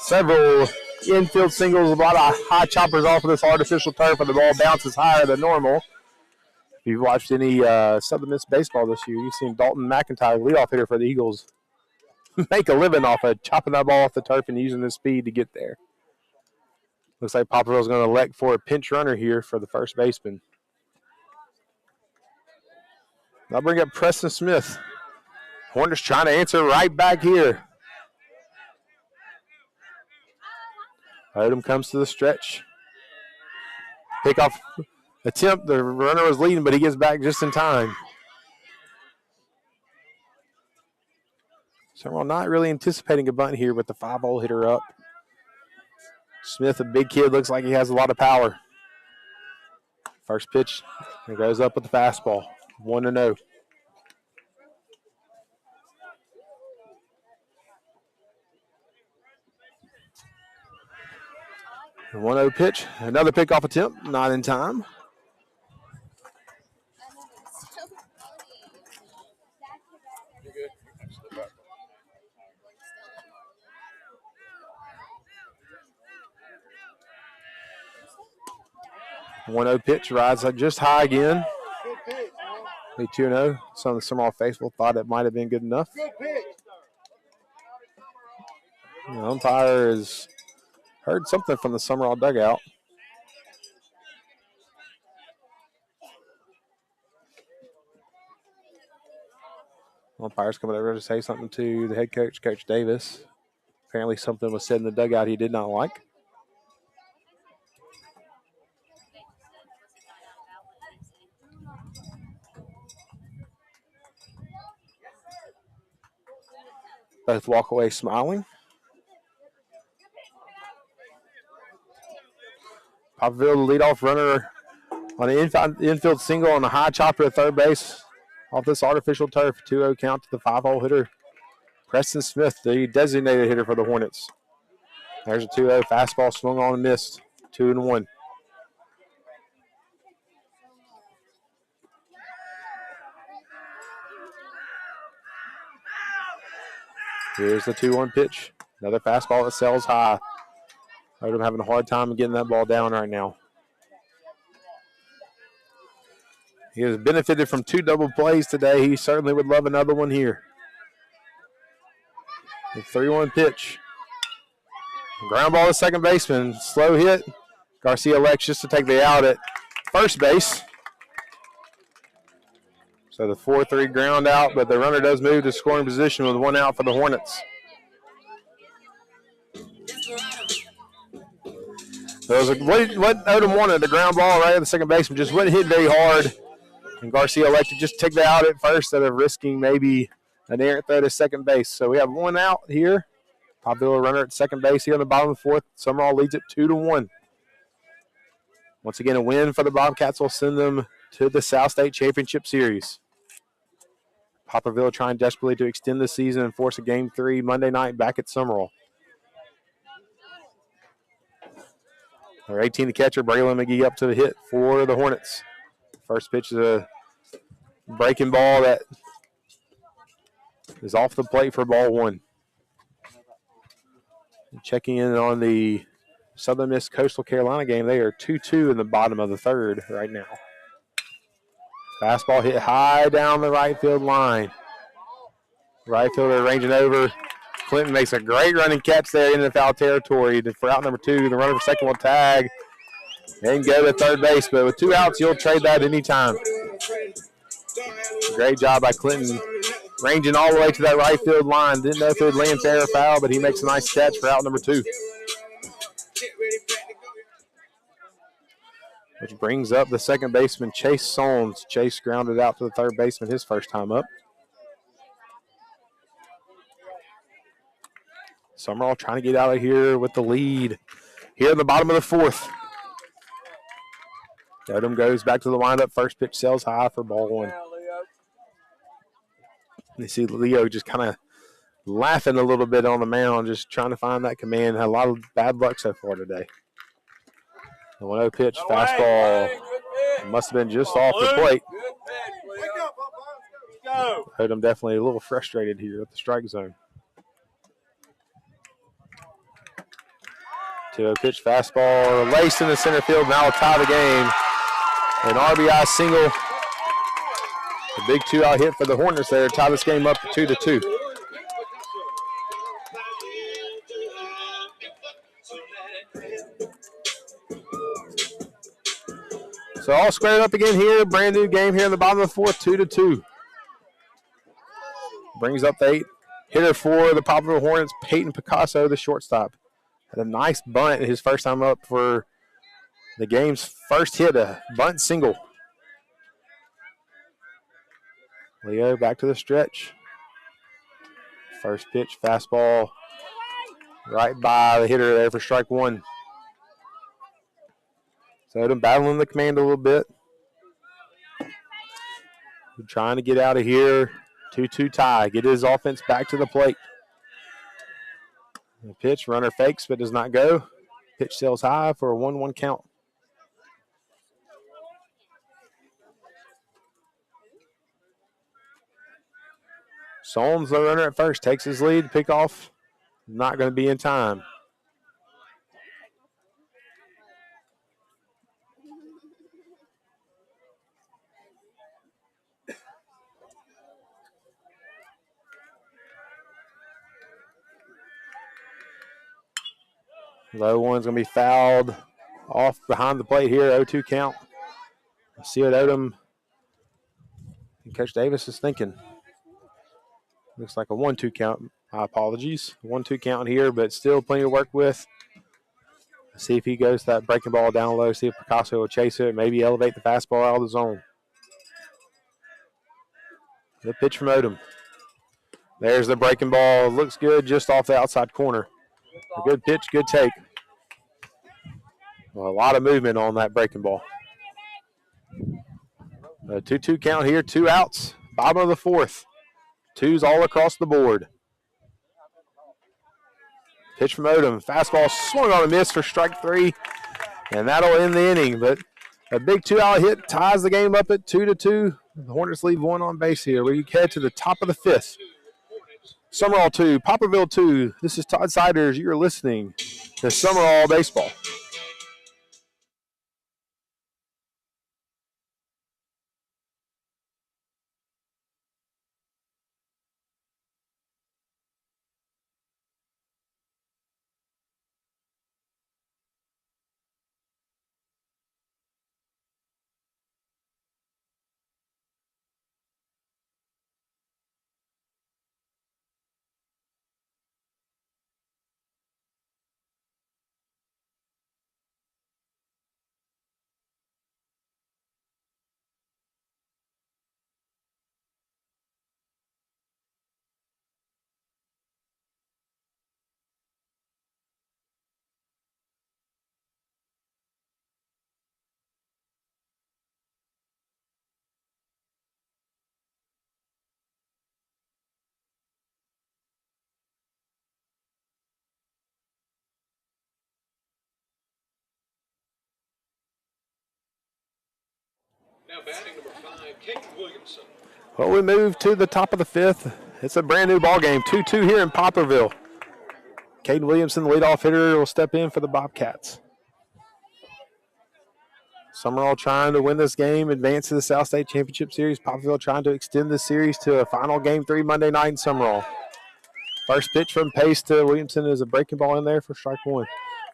Several infield singles, a lot of high choppers off of this artificial turf, and the ball bounces higher than normal. If you've watched any Southern Miss baseball this year, you've seen Dalton McIntyre, leadoff hitter for the Eagles, make a living off of chopping that ball off the turf and using the speed to get there. Looks like Poplarville's going to elect for a pinch runner here for the first baseman. I'll bring up Preston Smith. Hornets trying to answer right back here. Odom comes to the stretch. Pickoff attempt. The runner was leading, but he gets back just in time. Sumrall not really anticipating a bunt here with the 5-hole hitter up. Smith, a big kid, looks like he has a lot of power. First pitch, he goes up with the fastball. 1-0. The 1-0 pitch. Another pickoff attempt, not in time. You good? 1-0 pitch, rides just high again. 2-0. Some of the Sumrall faithful thought it might have been good enough. The umpire has heard something from the Sumrall dugout. Umpire's coming over to say something to the head coach, Coach Davis. Apparently something was said in the dugout he did not like. Both walk away smiling. Poplarville, the leadoff runner on an infield single on a high chopper at third base off this artificial turf. 2-0 count to the 5-hole hitter, Preston Smith, the designated hitter for the Hornets. There's a 2-0 fastball swung on and missed. 2-1. Here's the 2-1 pitch. Another fastball that sails high. Odom having a hard time getting that ball down right now. He has benefited from 2 double plays today. He certainly would love another one here. The 3-1 pitch. Ground ball to second baseman. Slow hit. Garcia elects just to take the out at first base. So the 4-3 ground out, but the runner does move to scoring position with 1 out for the Hornets. What Odom wanted, the ground ball right at the second baseman, just wouldn't hit very hard. And Garcia elected just to take the out at first instead of risking maybe an errant throw to second base. So we have 1 out here. Poplarville runner at second base here on the bottom of the 4th. Sumrall leads it 2-1. Once again, a win for the Bobcats will send them to the South State Championship Series. Poplarville trying desperately to extend the season and force a Game 3 Monday night back at Sumrall. Number 18, the catcher, Braylon McGee, up to the hit for the Hornets. First pitch is a breaking ball that is off the plate for ball 1. Checking in on the Southern Miss Coastal Carolina game, they are 2-2 in the bottom of the 3rd right now. Fastball hit high down the right field line. Right fielder ranging over. Clinton makes a great running catch there in the foul territory for out number 2. The runner for second will tag and go to third base. But with 2 outs, you'll trade that anytime. Great job by Clinton, ranging all the way to that right field line. Didn't know if it would land fair or foul, but he makes a nice catch for out number 2. Which brings up the second baseman, Chase Solms. Chase grounded out to the third baseman his first time up. Sumrall trying to get out of here with the lead here in the bottom of the 4th. Odom goes back to the windup. First pitch sails high for ball 1. You see Leo just kind of laughing a little bit on the mound, just trying to find that command. Had a lot of bad luck so far today. The 1-0 pitch, fastball, must have been just off the plate. Odom definitely a little frustrated here at the strike zone. 2-0 pitch, fastball, laced in the center field, now will tie the game. An RBI single. A big 2-out hit for the Hornets there, tie this game up 2-2. So all squared up again here. Brand new game here in the bottom of the fourth, 2-2. Brings up the 8 hitter for the Poplarville Hornets, Peyton Picasso, the shortstop. Had a nice bunt his first time up for the game's first hit, a bunt single. Leo back to the stretch. First pitch, fastball, right by the hitter there for strike one. So they're battling the command a little bit. They're trying to get out of here. 2-2 tie. Get his offense back to the plate. The pitch, runner fakes but does not go. Pitch sails high for a 1-1 count. Solms, the runner at first, takes his lead. Pick off, not going to be in time. Low one's going to be fouled off behind the plate here, 0-2 count. See what Odom and Coach Davis is thinking. Looks like a 1-2 count. My apologies. 1-2 count here, but still plenty to work with. See if he goes to that breaking ball down low. See if Picasso will chase it. Maybe elevate the fastball out of the zone. The pitch from Odom. There's the breaking ball. Looks good just off the outside corner. A good pitch, good take. Well, a lot of movement on that breaking ball. A 2-2 count here, 2 outs. Bottom of the fourth. 2s all across the board. Pitch from Odom. Fastball swung on a miss for strike 3. And that'll end the inning. But a big 2-out hit ties the game up at 2-2. The Hornets leave 1 on base here. We head to the top of the 5th. Sumrall 2, Poplarville 2. This is Todd Siders. You're listening to Sumrall Baseball. Now batting number 5, Caden Williamson. Well, we move to the top of the 5th. It's a brand new ball game, 2-2 here in Poplarville. Caden Williamson, the leadoff hitter, will step in for the Bobcats. Sumrall trying to win this game, advance to the South State Championship Series. Poplarville trying to extend this series to a final Game 3 Monday night in Sumrall. First pitch from Pace to Williamson is a breaking ball in there for strike 1.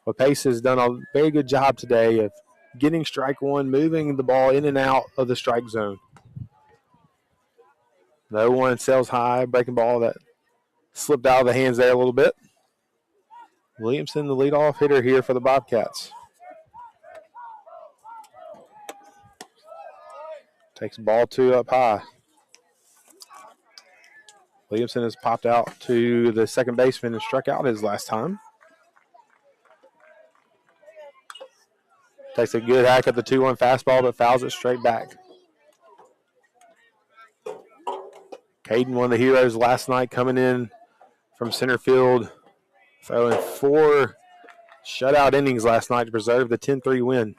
Well, Pace has done a very good job today of getting strike 1, moving the ball in and out of the strike zone. No one sails high, breaking ball that slipped out of the hands there a little bit. Williamson, the leadoff hitter here for the Bobcats. Takes ball 2 up high. Williamson has popped out to the second baseman and struck out his last time. Takes a good hack at the 2-1 fastball, but fouls it straight back. Caden, one of the heroes last night, coming in from center field, throwing 4 shutout innings last night to preserve the 10-3 win.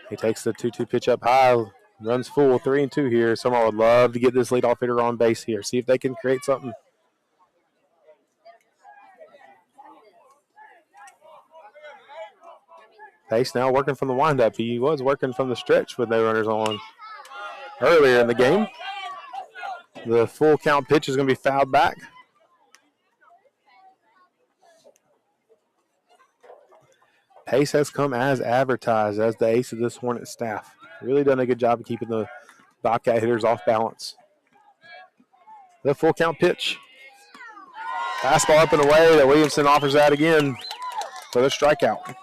He takes the 2-2 pitch up high, runs full, 3-2 here. Someone would love to get this leadoff hitter on base here, see if they can create something. Pace now working from the windup. He was working from the stretch with no runners on earlier in the game. The full count pitch is going to be fouled back. Pace has come as advertised as the ace of this Hornet staff. Really done a good job of keeping the Bobcat hitters off balance. The full count pitch. Fastball up and away that Williamson offers that again for the strikeout. Now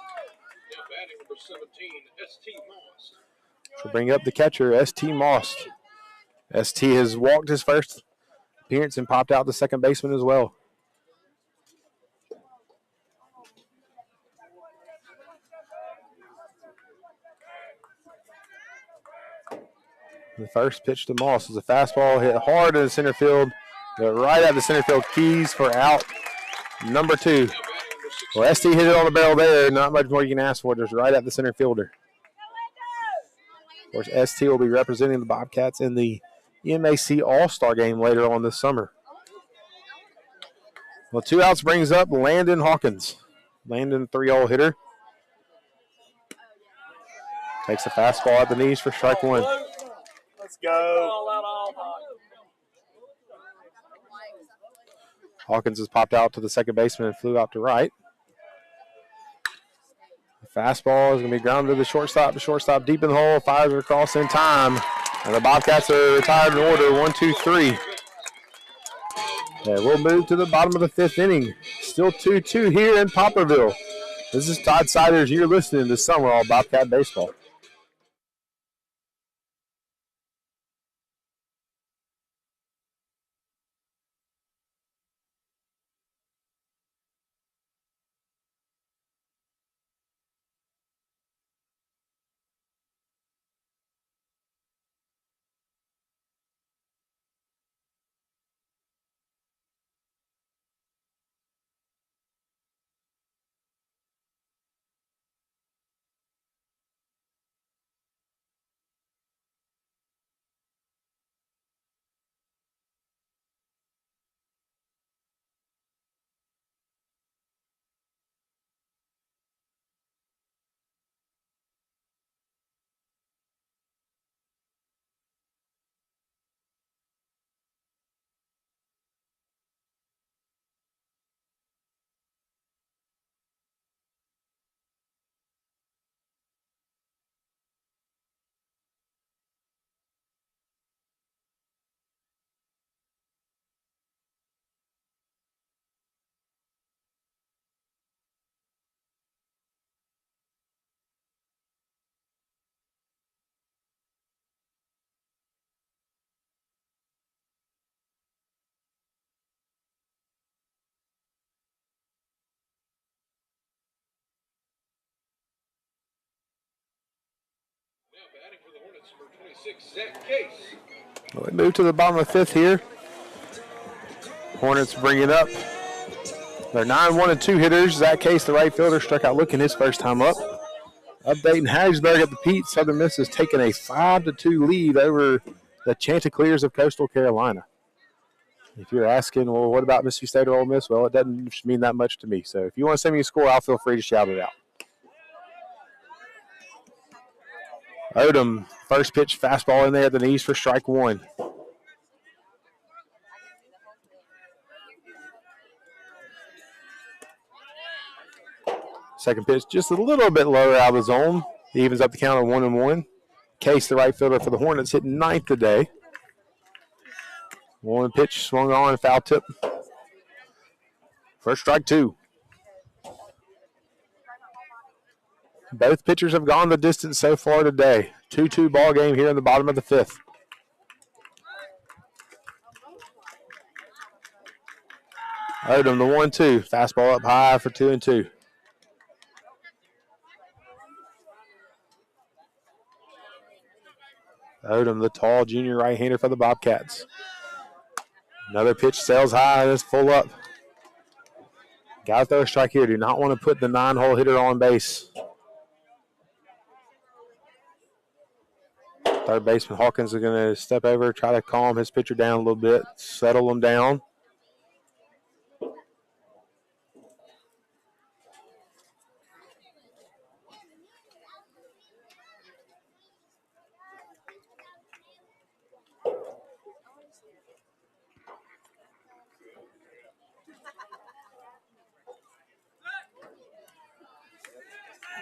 batting number 17, S.T. Moss. So bring up the catcher, S.T. Moss. S.T. has walked his first appearance and popped out the second baseman as well. The first pitch to Moss is a fastball hit hard in the center field, but right at the center field keys for out number 2. Well, ST hit it on the barrel there. Not much more you can ask for. Just right at the center fielder. Of course, ST will be representing the Bobcats in the MAC All-Star game later on this summer. Well, 2 outs brings up Landon Hawkins. Landon, 3-0 hitter. Takes a fastball at the knees for strike 1. Let's go. Hawkins has popped out to the second baseman and flew out to right. The fastball is going to be grounded to the shortstop. The shortstop deep in the hole, fires it across in time. And the Bobcats are retired in order, 1-2-3. Yeah, we'll move to the bottom of the 5th inning. Still 2-2 here in Poplarville. This is Todd Siders. You're listening to Sumrall Bobcat Baseball. Now batting for the Hornets, number 26, Zach Case. Well, we move to the bottom of the 5th here. Hornets bring it up. They're 9-1-2 hitters. Zach Case, the right fielder, struck out looking his first time up. Updating Harrisburg at the Pete. Southern Miss has taken a 5-2 lead over the Chanticleers of Coastal Carolina. If you're asking, well, what about Mississippi State or Ole Miss? Well, it doesn't mean that much to me. So if you want to send me a score, I'll feel free to shout it out. Odom, first pitch fastball in there at the knees for strike 1. Second pitch just a little bit lower out of the zone. Evens up the count of 1-1. Case, the right fielder for the Hornets, hitting 9th today. One pitch swung on, foul tip. First strike 2. Both pitchers have gone the distance so far today. 2-2 ball game here in the bottom of the 5th. Odom, the 1-2. Fastball up high for 2-2. Odom, the tall junior right-hander for the Bobcats. Another pitch sails high and is full up. Got to throw a strike here. Do not want to put the 9-hole hitter on base. Third baseman Hawkins is going to step over, try to calm his pitcher down a little bit, settle him down.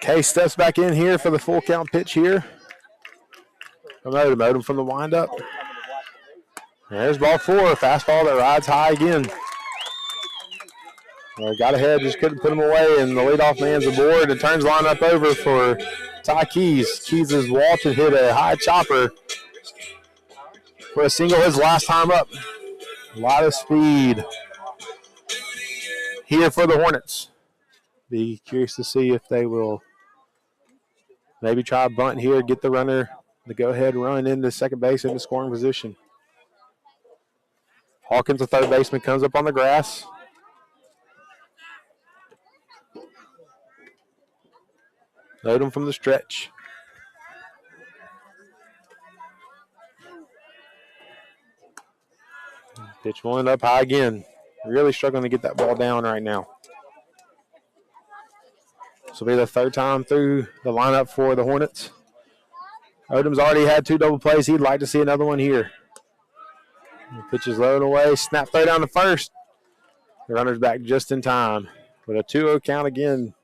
Case steps back in here for the full count pitch here. Odom from the windup. There's ball 4, fastball that rides high again. Got ahead, just couldn't put him away, and the leadoff man's aboard and turns lineup over for Ty Keys. Keys is walked and hit a high chopper for a single his last time up. A lot of speed here for the Hornets. Be curious to see if they will maybe try a bunt here, get the runner, the go-ahead run into second base into scoring position. Hawkins, the third baseman, comes up on the grass. Odom from the stretch. Pitch one up high again. Really struggling to get that ball down right now. This will be the third time through the lineup for the Hornets. Odom's already had 2 double plays. He'd like to see another one here. The pitch is low and away. Snap throw down to first. The runner's back just in time. With a 2-0 count again.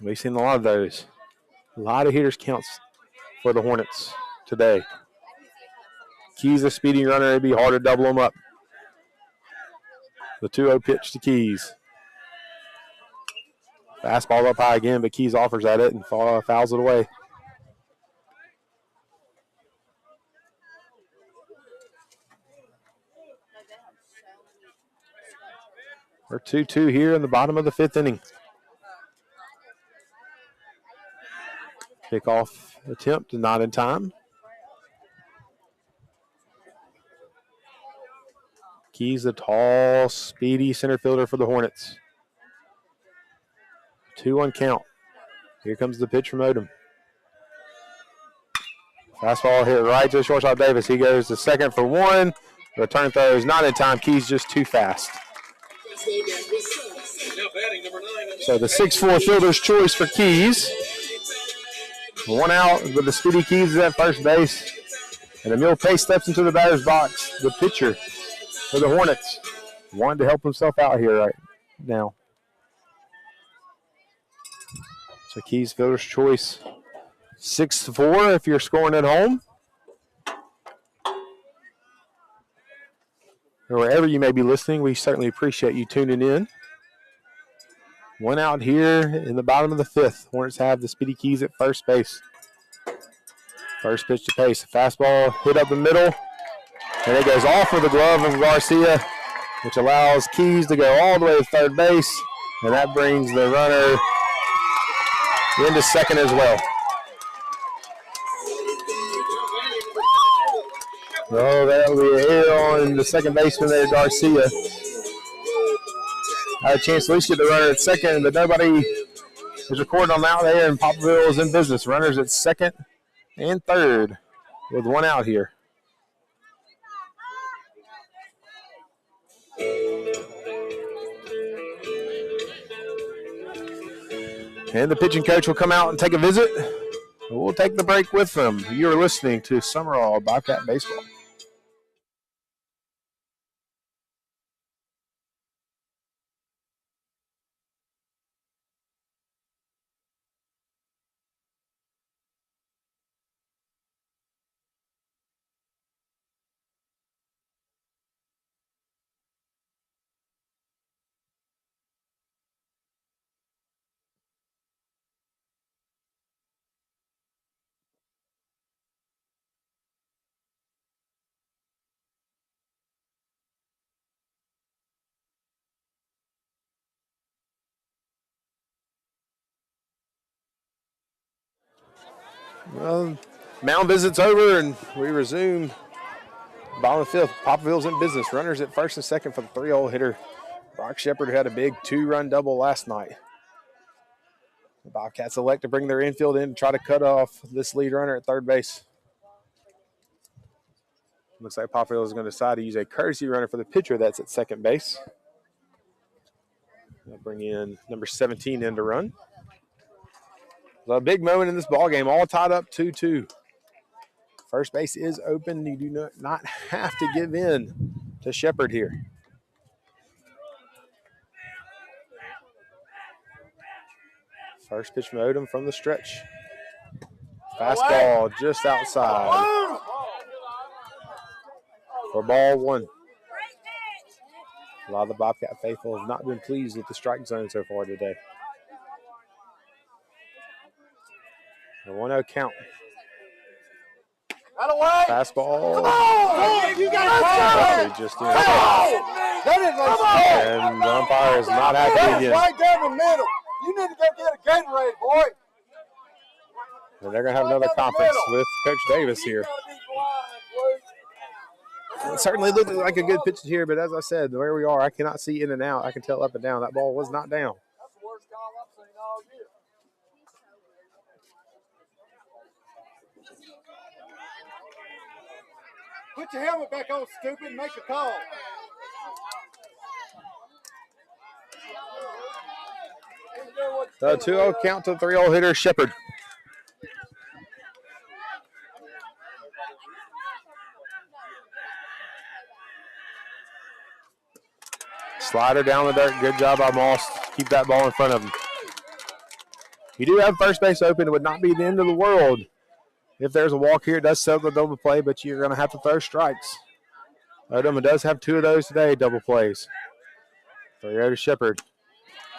We've seen a lot of those. A lot of hitters counts for the Hornets today. Keys a speeding runner. It'd be hard to double him up. The 2-0 pitch to Keys. Fastball up high again, but Keys offers at it and fouls it away. We're 2-2 here in the bottom of the 5th inning. Kickoff attempt not in time. Keys a tall, speedy center fielder for the Hornets. 2-1 count. Here comes the pitch from Odom. Fastball hit right to shortstop Davis. He goes to second for 1. Return throw is not in time. Keys just too fast. So the 6'4 fielder's choice for Keys. 1 out with the speedy Keys at first base. And Emil Pace steps into the batter's box. The pitcher for the Hornets. Wanted to help himself out here right now. So Keys fielder's choice. 6-4 if you're scoring at home. Or wherever you may be listening, we certainly appreciate you tuning in. 1 out here in the bottom of the 5th. Hornets have the speedy Keys at first base. First pitch to Pace. Fastball hit up the middle. And it goes off of the glove of Garcia, which allows Keys to go all the way to third base. And that brings the runner into second as well. Oh, that'll be a hit on the second baseman there, Garcia. Had a chance to at least get the runner at second, but nobody is recording on out there, and Poplarville is in business. Runners at second and third with 1 out here. And the pitching coach will come out and take a visit. We'll take the break with them. You're listening to Sumrall Bobcat Baseball. Well, mound visit's over, and we resume bottom of the 5th. Poplarville's in business. Runners at first and second for the 3-hole hitter. Brock Shepard had a big 2-run double last night. The Bobcats elect to bring their infield in to try to cut off this lead runner at third base. Looks like Poplarville is going to decide to use a courtesy runner for the pitcher that's at second base. They'll bring in number 17 in to run. So a big moment in this ball game, all tied up 2-2. First base is open. You do not have to give in to Shepard here. First pitch from Odom from the stretch. Fastball just outside. For ball one. A lot of the Bobcat faithful have not been pleased with the strike zone so far today. A 1-0 count. Fastball. Come on! You got it! Just Come on! That is a and the umpire is not happy again. right down the middle. You need to go get a Gatorade, boy. And they're going to have another conference with Coach Davis here. It certainly looked like a good pitch here, but as I said, where we are, I cannot see in and out. I can tell up and down. That ball was not down. That's the worst call I've seen all year. Put your helmet back on, stupid, and make a call. So 2-0 count to the 3-0 hitter, Shepard. Slider down the dirt. Good job by Moss. Keep that ball in front of him. You do have first base open. It would not be the end of the world. If there's a walk here, it does settle the double play, but you're going to have to throw strikes. Odom does have 2 of those today, double plays. 3-0 to Shepard.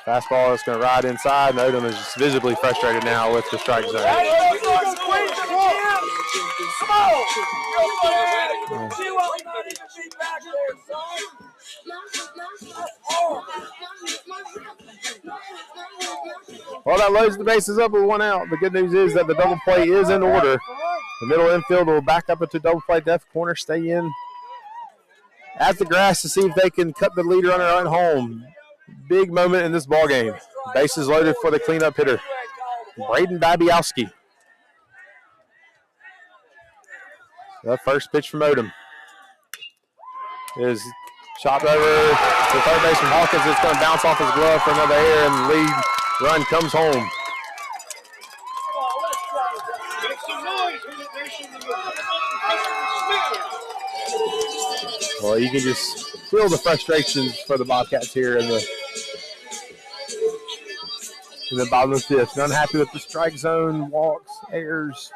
Fastball is going to ride inside, and Odom is just visibly frustrated now with the strike zone. Well, that loads the bases up with 1 out. The good news is that the double play is in order. The middle infield will back up into double play. Left corner stay in at the grass to see if they can cut the lead runner at home. Big moment in this ball game. Bases loaded for the cleanup hitter, Braden Babiowski. The first pitch from Odom is shot over to third baseman Hawkins. It's going to bounce off his glove for another error, and the lead run comes home. Make some noise when the nation Well, you can just feel the frustrations for the Bobcats here in the bottom of the fifth. Unhappy with the strike zone, walks, errors,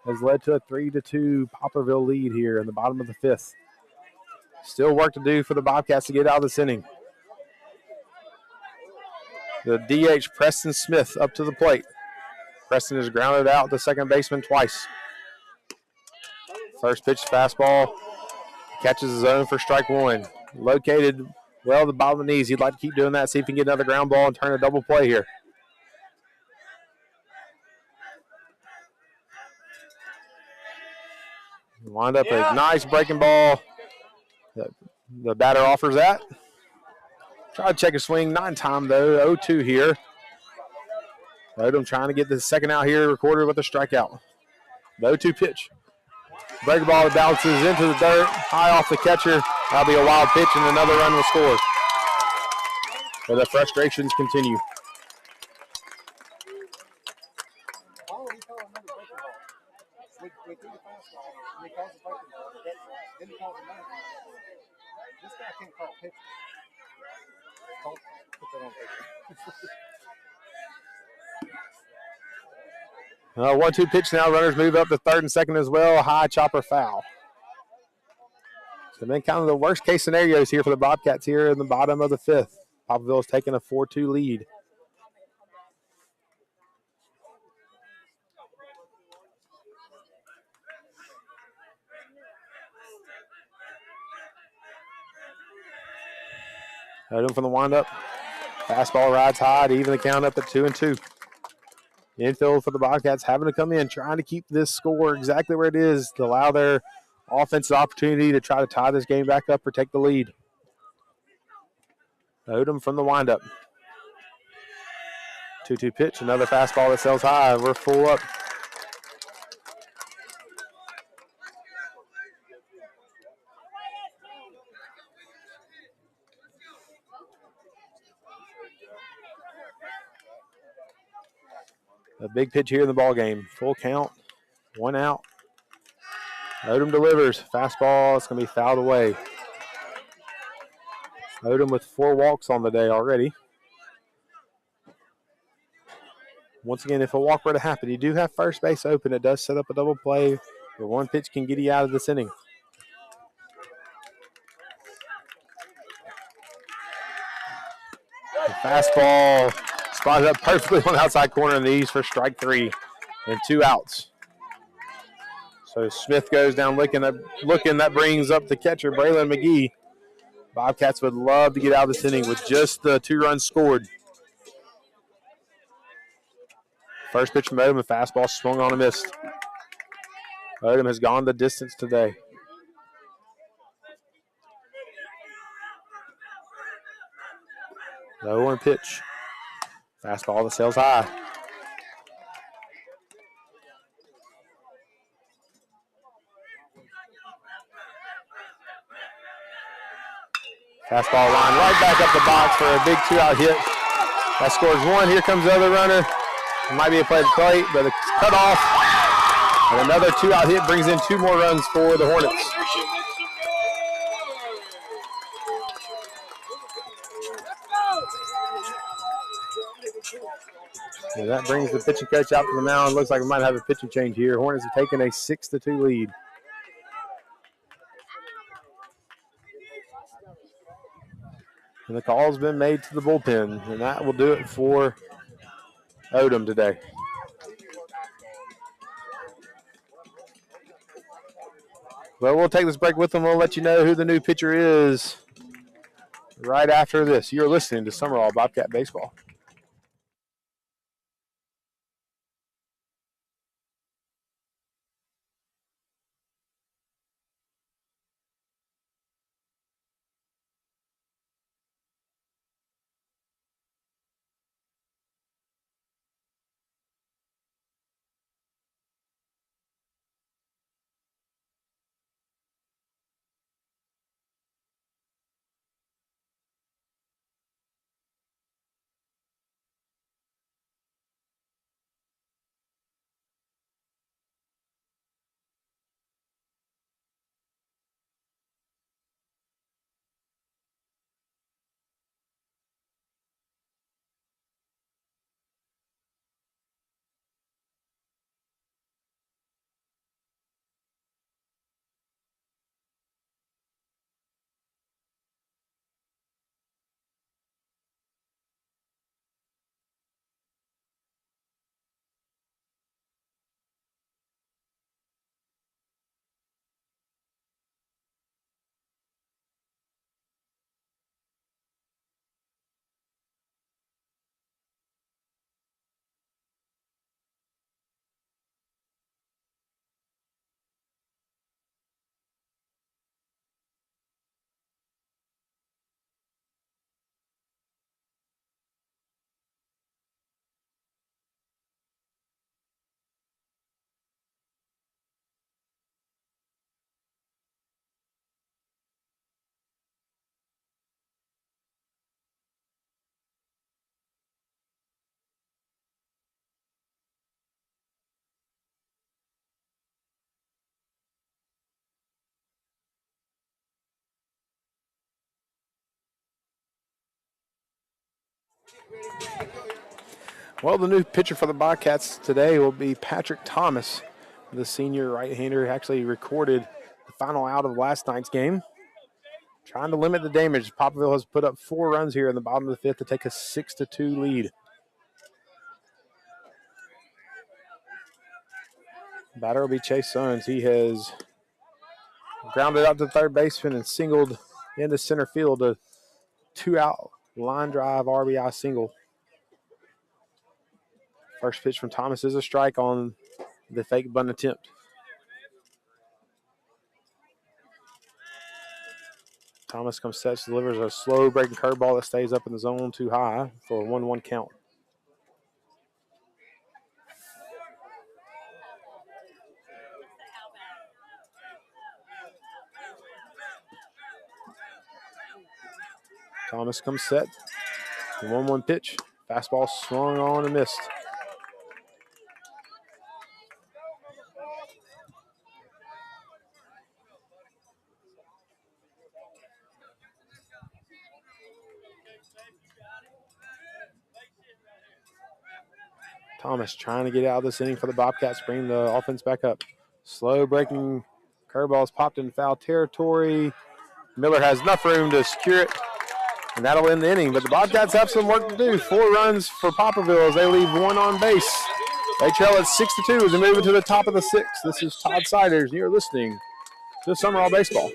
has led to a 3-2 Poplarville lead here in the bottom of the fifth. Still work to do for the Bobcats to get out of this inning. The DH, Preston Smith, up to the plate. Preston has grounded out the second baseman twice. First pitch fastball. Catches the zone for strike one. Located well at the bottom of the knees. He'd like to keep doing that, see if he can get another ground ball and turn a double play here. Wind up a nice breaking ball. The batter offers that. Try to check a swing. Not in time, though. 0-2 here. Odom trying to get the second out here recorded with a strikeout. The 0-2 pitch. Breaking ball bounces into the dirt. High off the catcher. That'll be a wild pitch, and another run will score. But the frustrations continue. This guy can't call pitch. Don't put that on paper. 1-2 pitch now. Runners move up to third and second as well. High chopper foul. So then kind of the worst case scenarios here for the Bobcats here in the bottom of the fifth. Poplarville is taking a 4-2 lead. Odom from the windup. Fastball rides high to even the count up at 2-2. Infield for the Bobcats having to come in, trying to keep this score exactly where it is to allow their offensive opportunity to try to tie this game back up or take the lead. Odom from the windup. 2-2 pitch, another fastball that sails high. We're full up. A big pitch here in the ball game. Full count, 1 out. Odom delivers. Fastball, it's going to be fouled away. Odom with 4 walks on the day already. Once again, if a walk were to happen, you do have first base open. It does set up a double play where one pitch can get you out of this inning. The fastball spotted up perfectly on the outside corner in the east for strike 3 and 2 outs. So Smith goes down looking. That brings up the catcher, Braylon McGee. Bobcats would love to get out of this inning with just the 2 runs scored. First pitch from Odom, a fastball swung on and missed. Odom has gone the distance today. The 0-1 pitch. Fastball that sails high. Fastball line right back up the box for a big 2-out hit. That scores 1. Here comes the other runner. It might be a play to plate, but it's cut off. And another 2-out hit brings in 2 more runs for the Hornets. And that brings the pitching coach out to the mound. Looks like we might have a pitching change here. Hornets have taken a 6-2 lead. And the call's been made to the bullpen, and that will do it for Odom today. Well, we'll take this break with them. We'll let you know who the new pitcher is right after this. You're listening to Sumrall Bobcat Baseball. Well, the new pitcher for the Bobcats today will be Patrick Thomas, the senior right-hander. Actually recorded the final out of last night's game. Trying to limit the damage. Poplarville has put up 4 runs here in the bottom of the 5th to take a 6-2 lead. Batter will be Chase Sons. He has grounded out to third baseman and singled into center field, a 2-out line drive RBI single. First pitch from Thomas is a strike on the fake bunt attempt. Thomas comes set, delivers a slow breaking curveball that stays up in the zone too high for a 1-1 count. Thomas comes set. The 1-1 pitch. Fastball swung on and missed. Thomas trying to get out of this inning for the Bobcats, bring the offense back up. Slow breaking curveballs popped in foul territory. Miller has enough room to secure it, and that'll end the inning. But the Bobcats have some work to do. 4 runs for Poplarville as they leave 1 on base. They trail at 6-2 as they move into the top of the 6th. This is Todd Siders, and you're listening to Sumrall Baseball.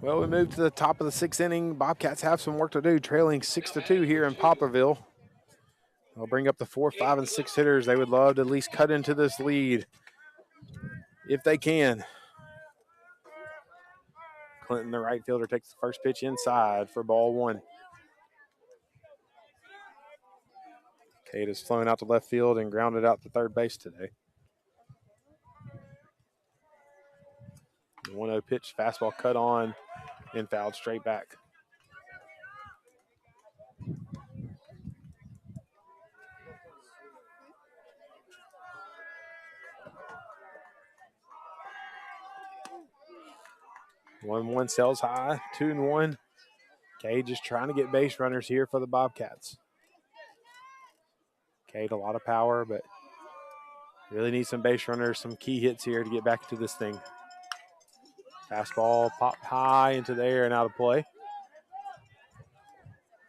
Well, we move to the top of the 6th inning. Bobcats have some work to do, trailing 6-2 here in Poplarville. They'll bring up the 4, 5, and 6 hitters. They would love to at least cut into this lead if they can. Clinton, the right fielder, takes the first pitch inside for ball 1. Cade is flown out to left field and grounded out to third base today. The 1-0 pitch, fastball cut on and fouled straight back. One sells high, 2-1. Cade just trying to get base runners here for the Bobcats. Cade, a lot of power, but really needs some base runners, some key hits here to get back to this thing. Fastball popped high into the air and out of play.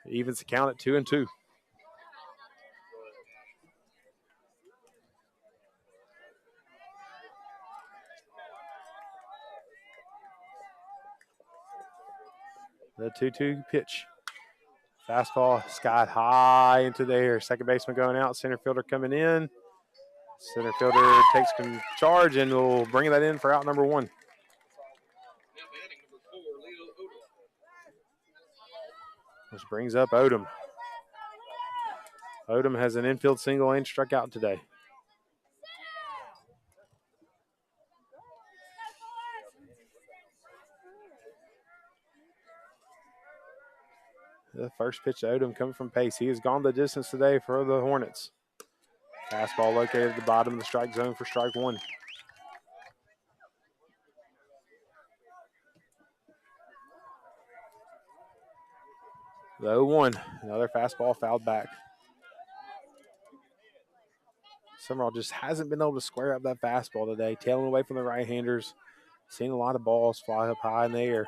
Evens the count at 2-2. The 2-2 pitch. Fastball skied high into the air. Second baseman going out, center fielder coming in. Center fielder takes charge and will bring that in for out number 1. Which brings up Odom. Odom has an infield single and struck out today. The first pitch to Odom coming from pace. He has gone the distance today for the Hornets. Fastball located at the bottom of the strike zone for strike 1. The 0-1. Another fastball fouled back. Sumrall just hasn't been able to square up that fastball today. Tailing away from the right-handers. Seeing a lot of balls fly up high in the air.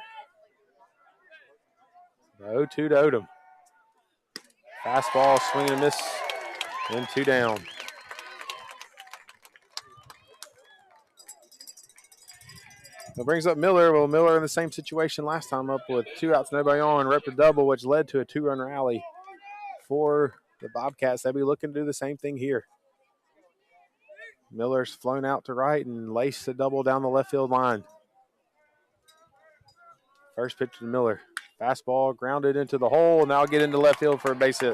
The 0-2 to Odom. Fastball, swing and a miss, and 2 down. That brings up Miller. Well, Miller in the same situation last time up with 2 outs, nobody on, ripped a double, which led to a 2-run rally for the Bobcats. They'll be looking to do the same thing here. Miller's flown out to right and laced a double down the left field line. First pitch to Miller. Fastball grounded into the hole. Now get into left field for a base hit.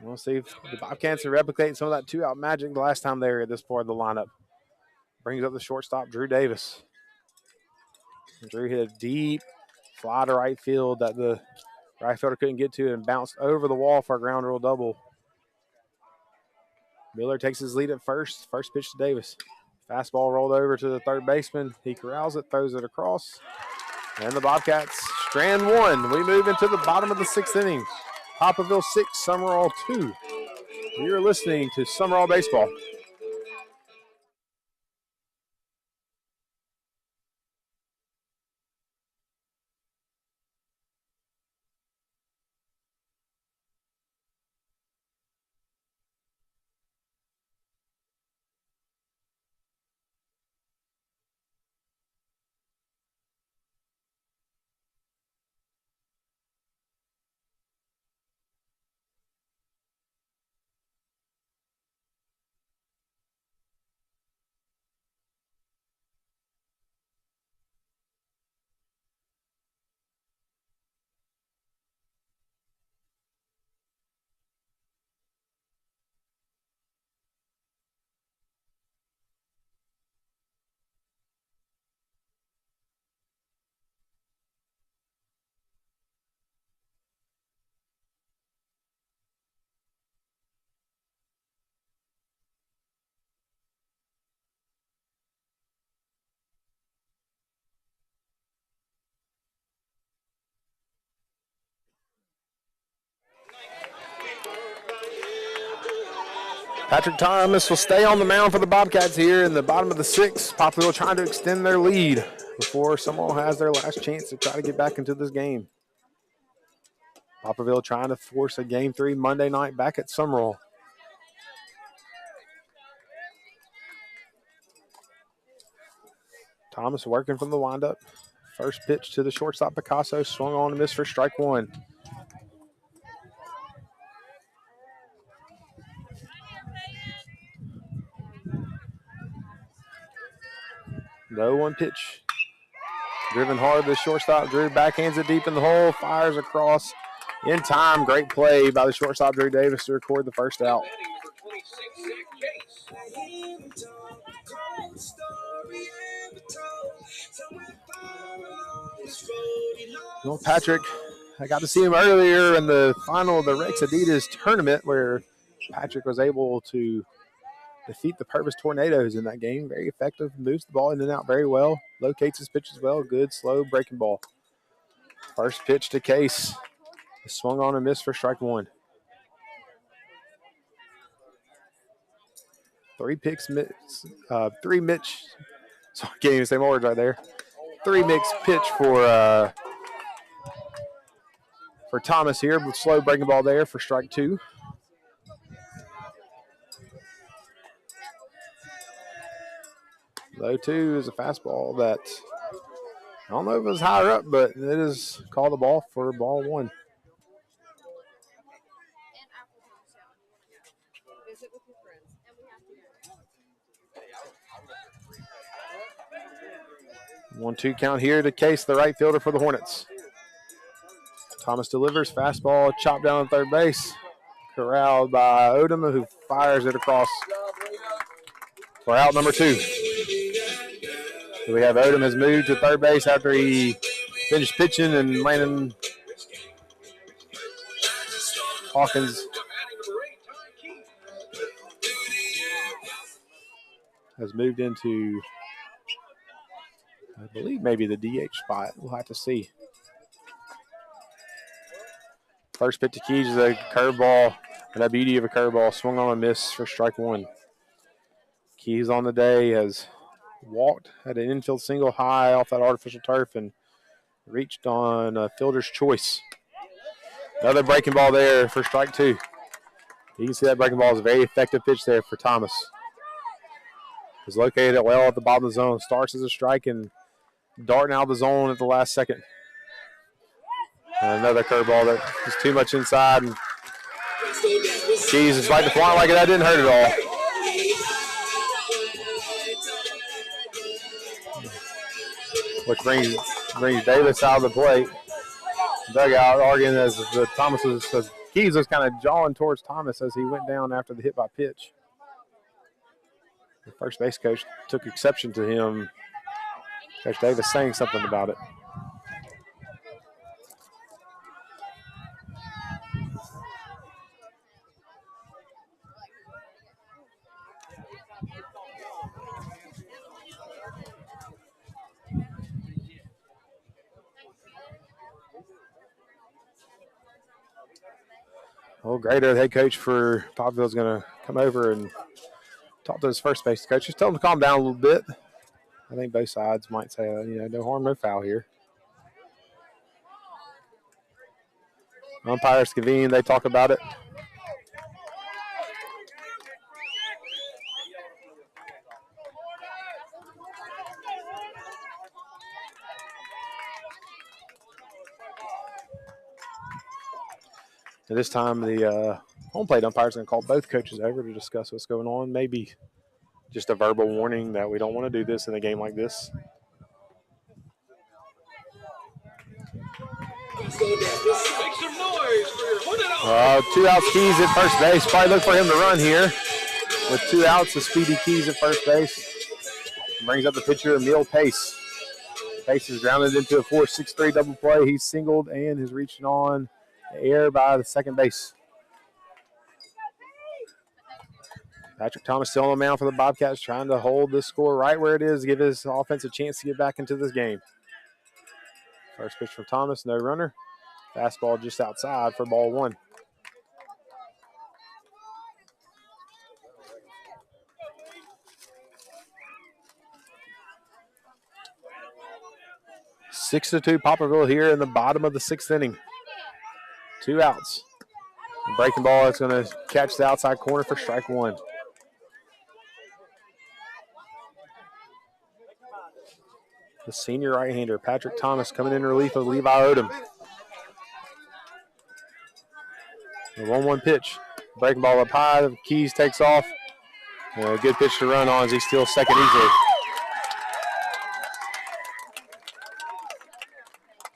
We'll see if the Bobcats are replicating some of that 2-out magic the last time they were at this part of the lineup. Brings up the shortstop, Drew Davis. Drew hit a deep fly to right field that the right fielder couldn't get to and bounced over the wall for a ground rule double. Miller takes his lead at first. First pitch to Davis. Fastball rolled over to the third baseman. He corrals it, throws it across. And the Bobcats strand 1. We move into the bottom of the 6th inning. Poplarville 6, Sumrall 2. You're listening to Sumrall Baseball. Patrick Thomas will stay on the mound for the Bobcats here in the bottom of the sixth. Poplarville trying to extend their lead before Sumrall has their last chance to try to get back into this game. Poplarville trying to force a Game 3 Monday night back at Sumrall. Thomas working from the windup. First pitch to the shortstop, Picasso, swung on and missed for strike one. No one pitch. Driven hard to the shortstop, Drew backhands it deep in the hole, fires across in time. Great play by the shortstop, Drew Davis, to record the first out. Well, Patrick, I got to see him earlier in the final of the Rex Adidas tournament where Patrick was able to defeat the Purvis Tornadoes in that game. Very effective, moves the ball in and out very well, locates his pitches well, good, slow breaking ball. First pitch to Case. Swung on and missed for strike one. Three Mitch. So I can't even say more words right there. Three mix pitch for Thomas here, with slow breaking ball there for strike two. Low two is a fastball that I don't know if it was higher up, but it is called a ball for ball one. Visit with your friends, and we have to go. 1-2 count here to Case, the right fielder for the Hornets. Thomas delivers, fastball, chopped down on third base. Corralled by Odom, who fires it across for out number two. So we have Odom has moved to third base after he finished pitching, and Landon Hawkins has moved into, I believe, maybe the DH spot. We'll have to see. First pitch to Keys is a curveball, and a beauty of a curveball, swung on a miss for strike one. Keys on the day has walked, had an infield single high off that artificial turf, and reached on a fielder's choice. Another breaking ball there for strike two. You can see that breaking ball is a very effective pitch there for Thomas. Is located well at the bottom of the zone. Starts as a strike and darting out of the zone at the last second. And another curveball that is too much inside. And Keys is right to fly like it. That didn't hurt at all. Which brings Davis out of the plate. Dugout arguing as Keys was kind of jawing towards Thomas as he went down after the hit by pitch. The first base coach took exception to him, Coach Davis, saying something about it. Well, Grader, the head coach for Poplarville, is going to come over and talk to his first base coach. Just tell him to calm down a little bit. I think both sides might say, no harm, no foul here. Umpires convene. They talk about it. And this time, the home plate umpire is going to call both coaches over to discuss what's going on. Maybe just a verbal warning that we don't want to do this in a game like this. Make some noise for your Hornet. 2 outs, Keys at first base. Probably look for him to run here. With 2 outs, the speedy Keys at first base. Brings up the pitcher, Emil Pace. Pace is grounded into a 4-6-3 double play. He's singled and is reaching on the air by the second base. Patrick Thomas still on the mound for the Bobcats, trying to hold this score right where it is, give his offense a chance to get back into this game. First pitch from Thomas, no runner. Fastball just outside for ball one. 6-2 Poplarville here in the bottom of the 6th inning. 2 outs. The breaking ball is going to catch the outside corner for strike 1. The senior right-hander, Patrick Thomas, coming in relief of Levi Odom. The 1-1 pitch. Breaking ball up high. The Keys takes off. A good pitch to run on as he steals second easily.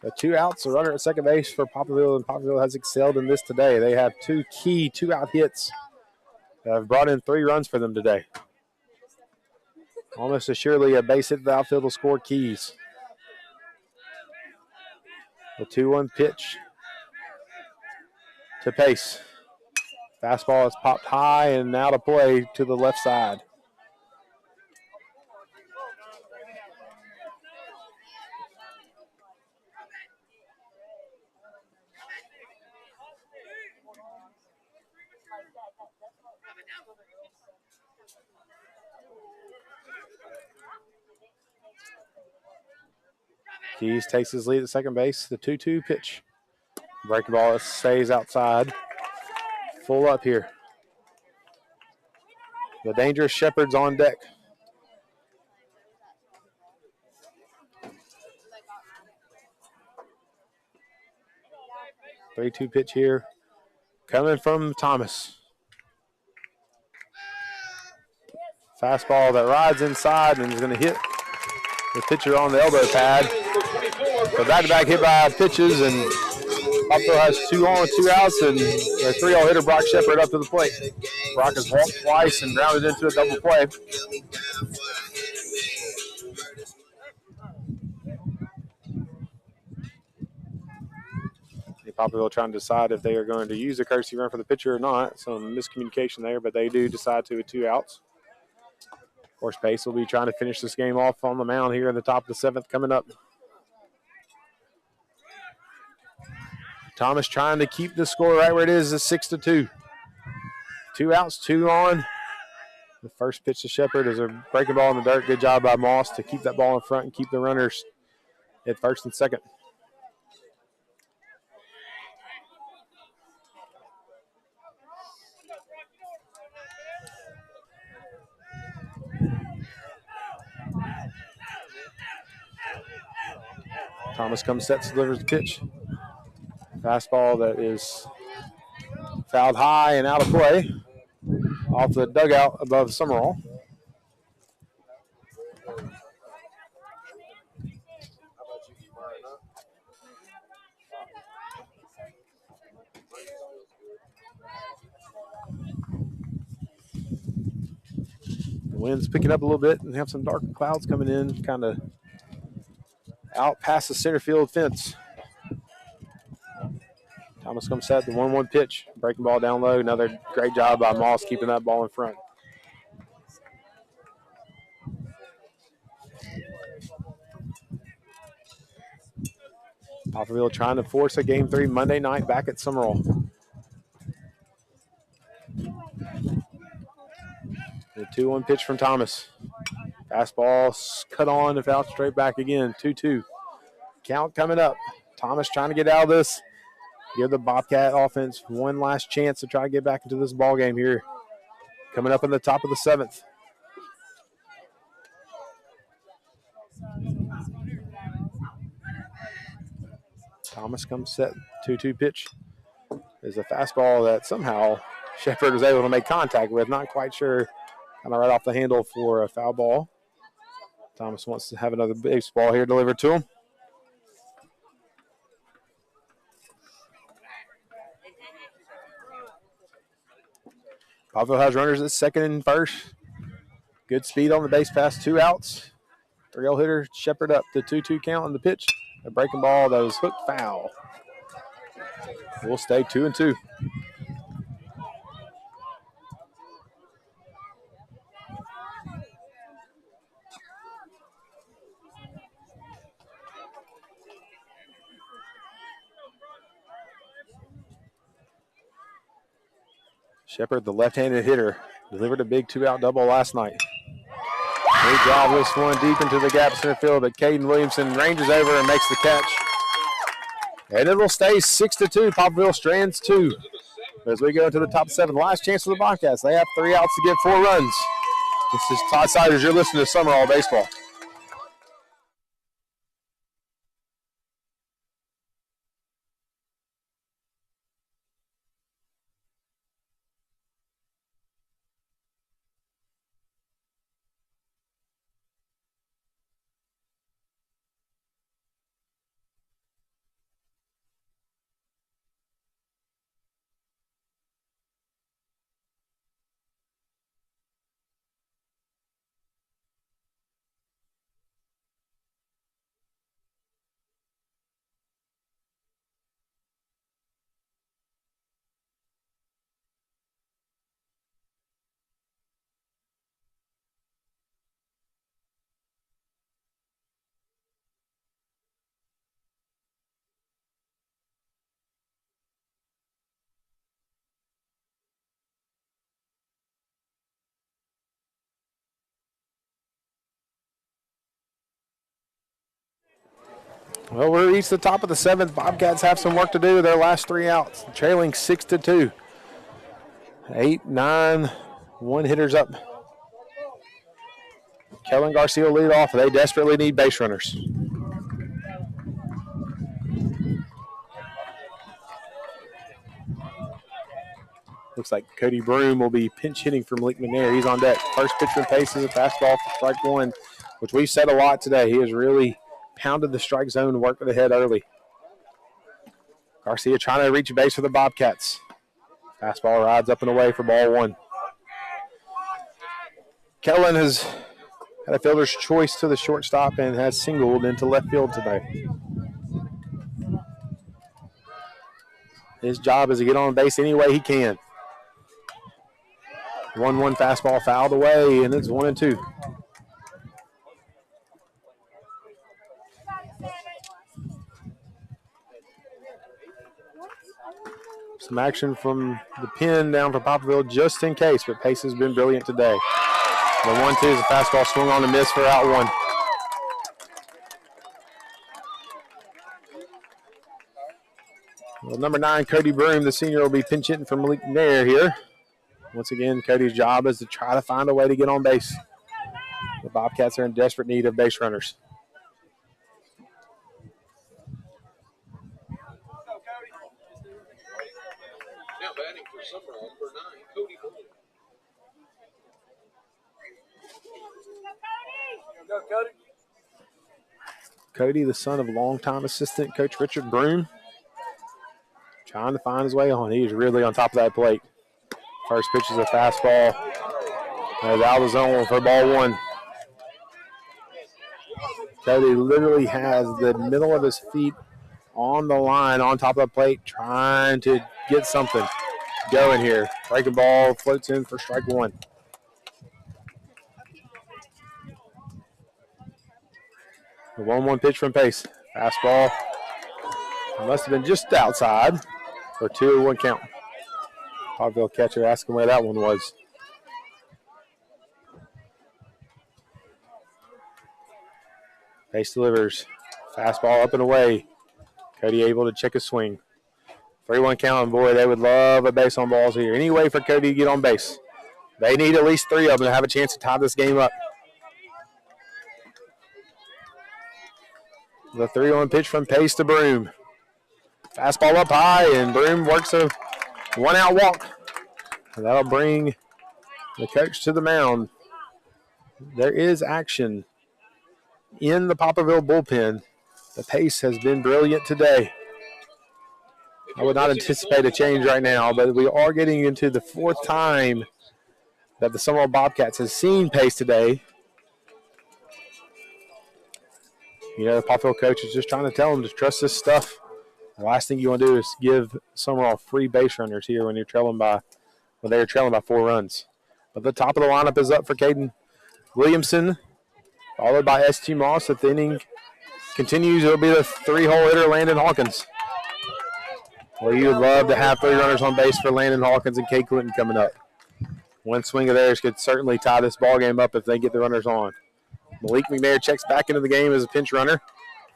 The 2 outs, a runner at second base for Poplarville, and Poplarville has excelled in this today. They have 2 key 2-out hits that have brought in 3 runs for them today. Almost assuredly a base hit to the outfield will score Keys. The 2-1 pitch to Pace. Fastball is popped high and out of play to the left side. Keys takes his lead at second base. The 2-2 pitch. Breaking ball stays outside. Full up here. The dangerous Shepherd's on deck. The 3-2 pitch here. Coming from Thomas. Fastball that rides inside and is going to hit the pitcher on the elbow pad. So back-to-back hit by pitches, and Poplarville has 2 on, 2 outs, and their 3-0 hitter Brock Shepard up to the plate. Brock has walked twice and grounded into a double play. Poplarville trying to decide if they are going to use a courtesy run for the pitcher or not. Some miscommunication there, but they do decide to with 2 outs. Of course, Pace will be trying to finish this game off on the mound here in the top of the 7th coming up. Thomas trying to keep the score right where it is 6-2. 2 outs, 2 on. The first pitch to Shepard is a breaking ball in the dirt. Good job by Moss to keep that ball in front and keep the runners at first and second. Thomas comes, sets, delivers the pitch. Fastball that is fouled high and out of play off the dugout above Sumrall. The wind's picking up a little bit and have some dark clouds coming in, kind of out past the center field fence. Thomas comes set, the 1-1 pitch. Breaking ball down low. Another great job by Moss keeping that ball in front. Poplarville trying to force a Game 3 Monday night back at Sumrall. The 2-1 pitch from Thomas. Fastball cut on and foul straight back again. 2-2. Count coming up. Thomas trying to get out of this. Give the Bobcat offense one last chance to try to get back into this ball game here. Coming up in the top of the 7th. Thomas comes set. 2-2 pitch. Is a fastball that somehow Shepard was able to make contact with. Not quite sure. Kind of right off the handle for a foul ball. Thomas wants to have another baseball here delivered to him. Poplarville has runners at second and first. Good speed on the base pass, 2 outs. 3-0 hitter, Shepard up to 2-2 count on the pitch. A breaking ball that was hooked foul. We'll stay 2-2. Shepard, the left-handed hitter, delivered a big 2-out double last night. They drive this one deep into the gap center field, but Caden Williamson ranges over and makes the catch. And it will stay 6-2. Poplarville strands 2. As we go into the top 7, last chance for the Bobcats. They have 3 outs to get 4 runs. This is Todd Siders. You're listening to Sumrall Baseball. Well, we're reached the top of the 7th. Bobcats have some work to do. Their last 3 outs, trailing 6-2. 8, 9, 1 hitters up. Kellen Garcia will lead off. They desperately need base runners. Looks like Cody Broom will be pinch hitting for Malik McNair. He's on deck. First pitch from pace is a fastball for strike 1, which we've said a lot today. He has really pounded the strike zone and worked ahead early. Garcia trying to reach a base for the Bobcats. Fastball rides up and away for ball 1. Kellen has had a fielder's choice to the shortstop and has singled into left field today. His job is to get on base any way he can. 1-1 fastball fouled away, and it's 1-2. Some action from the pin down for Poplarville just in case, but pace has been brilliant today. The 1-2 is a fastball swung on and miss for out 1. Well, number 9, Cody Broom, the senior, will be pinch hitting for Malik Nair here. Once again, Cody's job is to try to find a way to get on base. The Bobcats are in desperate need of base runners. Now batting for Sumrall, number 9, Cody Broom. Go, Cody. Cody, the son of longtime assistant coach Richard Broom, trying to find his way on. He's really on top of that plate. First pitch is a fastball. That's out of the zone for ball 1. Cody literally has the middle of his feet on the line, on top of the plate, trying to get something going here. Breaking ball, floats in for strike 1. The 1-1 pitch from pace. Fastball. It must have been just outside for 2-1 count. Poplarville catcher asking where that one was. Pace delivers. Fastball up and away. Cody able to check his swing. 3-1 count, and boy, they would love a base on balls here. Any way for Cody to get on base. They need at least 3 of them to have a chance to tie this game up. The 3-1 pitch from pace to Broom. Fastball up high, and Broom works a 1-out walk. And that'll bring the coach to the mound. There is action in the Poplarville bullpen. The pace has been brilliant today. I would not anticipate a change right now, but we are getting into the 4th time that the Sumrall Bobcats has seen pace today. You know, the Poplarville coach is just trying to tell them to trust this stuff. The last thing you want to do is give Sumrall free base runners here when they're trailing by 4 runs. But the top of the lineup is up for Caden Williamson, followed by S.T. Moss. If the inning continues, it'll be the 3-hole hitter, Landon Hawkins. Well, you'd love to have 3 runners on base for Landon Hawkins and Kate Clinton coming up. One swing of theirs could certainly tie this ball game up if they get the runners on. Malik McNair checks back into the game as a pinch runner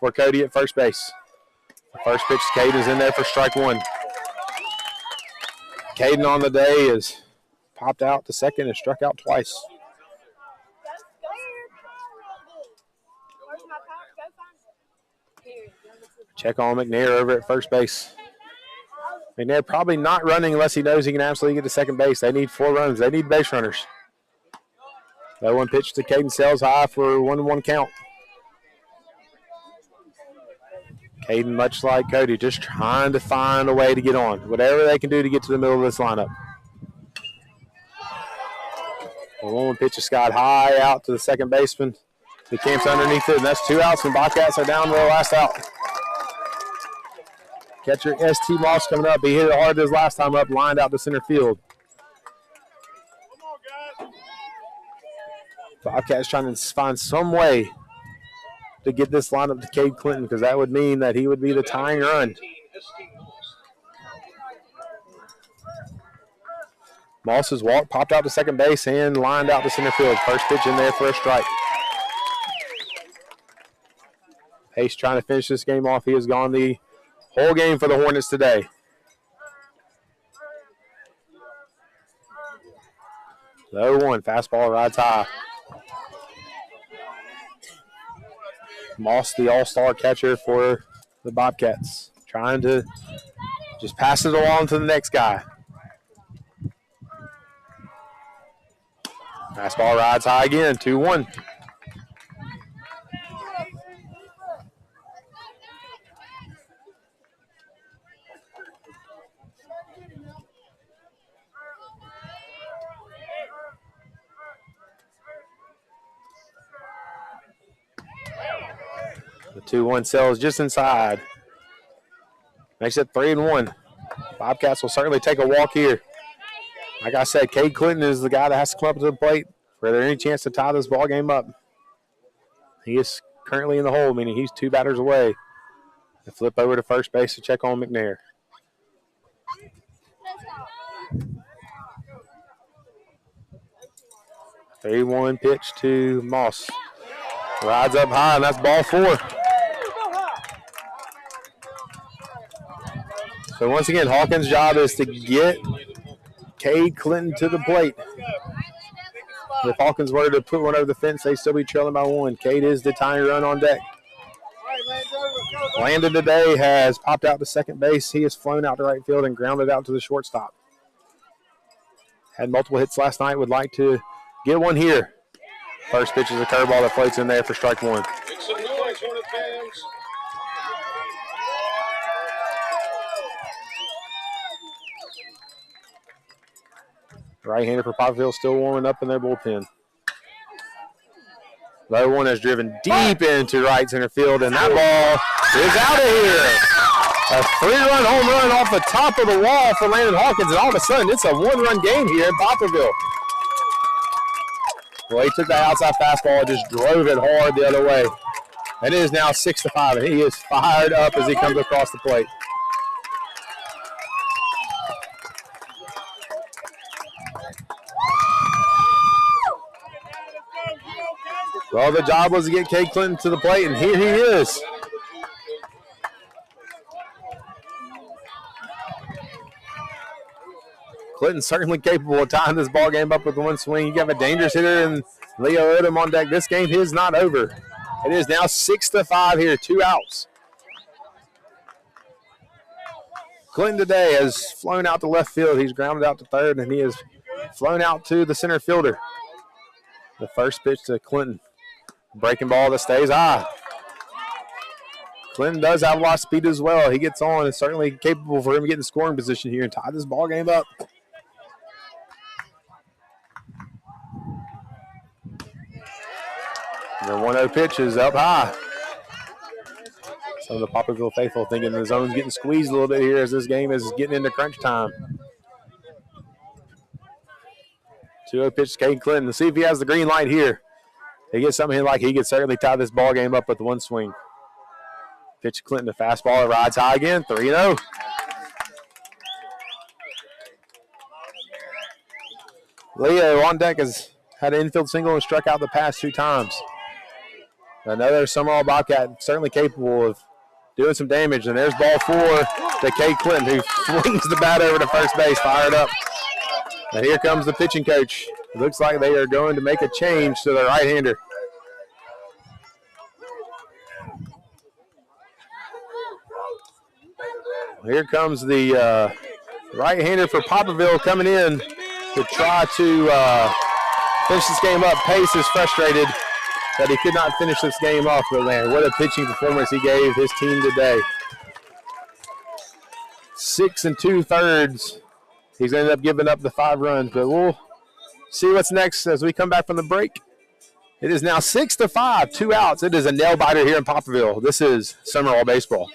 for Cody at first base. The first pitch to Caden is in there for strike one. Caden on the day is popped out to second and struck out twice. Check on McNair over at first base. McNair probably not running unless he knows he can absolutely get to second base. They need 4 runs. They need base runners. That one pitch to Caden Sells high for 1-1 count. Caden, much like Cody, just trying to find a way to get on. Whatever they can do to get to the middle of this lineup. The 1-1 pitch is Scott high out to the second baseman. He camps underneath it, and that's 2 outs, and Bobcats are down to the last out. Catcher S.T. Moss coming up. He hit it hard his last time up, lined out to center field. Bobcats trying to find some way to get this lineup to Cade Clinton, because that would mean that he would be the tying run. Moss has popped out to second base and lined out to center field. First pitch in there for a strike. Pace trying to finish this game off. He has gone the whole game for the Hornets today. The 0-1 fastball rides high. Moss, the all-star catcher for the Bobcats, trying to just pass it along to the next guy. Fastball rides high again, 2-1. The 2-1 sells just inside. Makes it 3-1. Bobcats will certainly take a walk here. Like I said, Cade Clinton is the guy that has to come up to the plate for there any chance to tie this ball game up. He is currently in the hole, meaning he's 2 batters away. They flip over to first base to check on McNair. The 3-1 pitch to Moss. Rides up high, and that's ball 4. So once again, Hawkins' job is to get Cade Clinton to the plate. If Hawkins were to put one over the fence, they'd still be trailing by 1. Cade is the tying run on deck. Landon today has popped out to second base. He has flown out to right field and grounded out to the shortstop. Had multiple hits last night, would like to get one here. First pitch is a curveball that floats in there for strike 1. Make some noise, Hornet fans. Right-hander for Poplarville still warming up in their bullpen. The one has driven deep into right center field, and that ball is out of here. A 3-run home run off the top of the wall for Landon Hawkins, and all of a sudden it's a 1-run game here in Poplarville. Well, he took that outside fastball and just drove it hard the other way. It is now 6-5, and he is fired up as he comes across the plate. Well, the job was to get Cade Clinton to the plate, and here he is. Clinton's certainly capable of tying this ball game up with one swing. You have a dangerous hitter and Leo Odom on deck. This game is not over. It is now 6-5 here, 2 outs. Clinton today has flown out to left field. He's grounded out to third, and he has flown out to the center fielder. The first pitch to Clinton. Breaking ball that stays high. Clinton does have a lot of speed as well. He gets on. It's certainly capable for him to get in scoring position here and tie this ball game up. The 1-0 pitch is up high. Some of the Poplarville faithful thinking the zone's getting squeezed a little bit here as this game is getting into crunch time. 2-0 pitch to Cade Clinton. Let's see if he has the green light here. He gets something like he could certainly tie this ball game up with one swing. Pitch to Clinton, the fastball, it rides high again, 3-0. Leo on deck has had an infield single and struck out the past 2 times. Another Sumrall Bobcat, certainly capable of doing some damage. And there's ball 4 to Kate Clinton, who flings the bat over to first base, fired up. And here comes the pitching coach. It looks like they are going to make a change to the right-hander. Here comes the right-hander for Poplarville coming in to try to finish this game up. Pace is frustrated that he could not finish this game off, but man, what a pitching performance he gave his team today. 6 2/3. He's ended up giving up the 5 runs, but we'll see what's next as we come back from the break. It is now 6-5, 2 outs. It is a nail biter here in Poplarville. This is Sumrall baseball.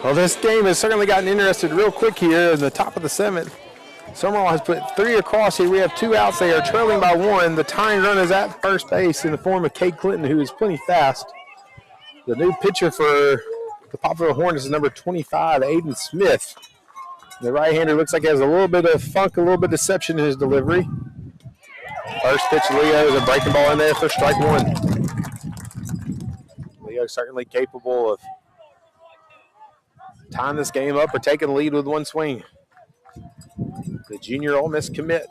Well, this game has certainly gotten interested real quick here in the top of the 7th. Sumrall has put 3 across here. We have 2 outs. They are trailing by 1. The tying run is at first base in the form of Kate Clinton, who is plenty fast. The new pitcher for the Poplarville Hornets is number 25, Aiden Smith. The right-hander looks like he has a little bit of funk, a little bit of deception in his delivery. First pitch, Leo is a breaking ball in there for strike 1. Leo certainly capable of tying this game up or taking the lead with 1 swing. The junior Ole Miss commit.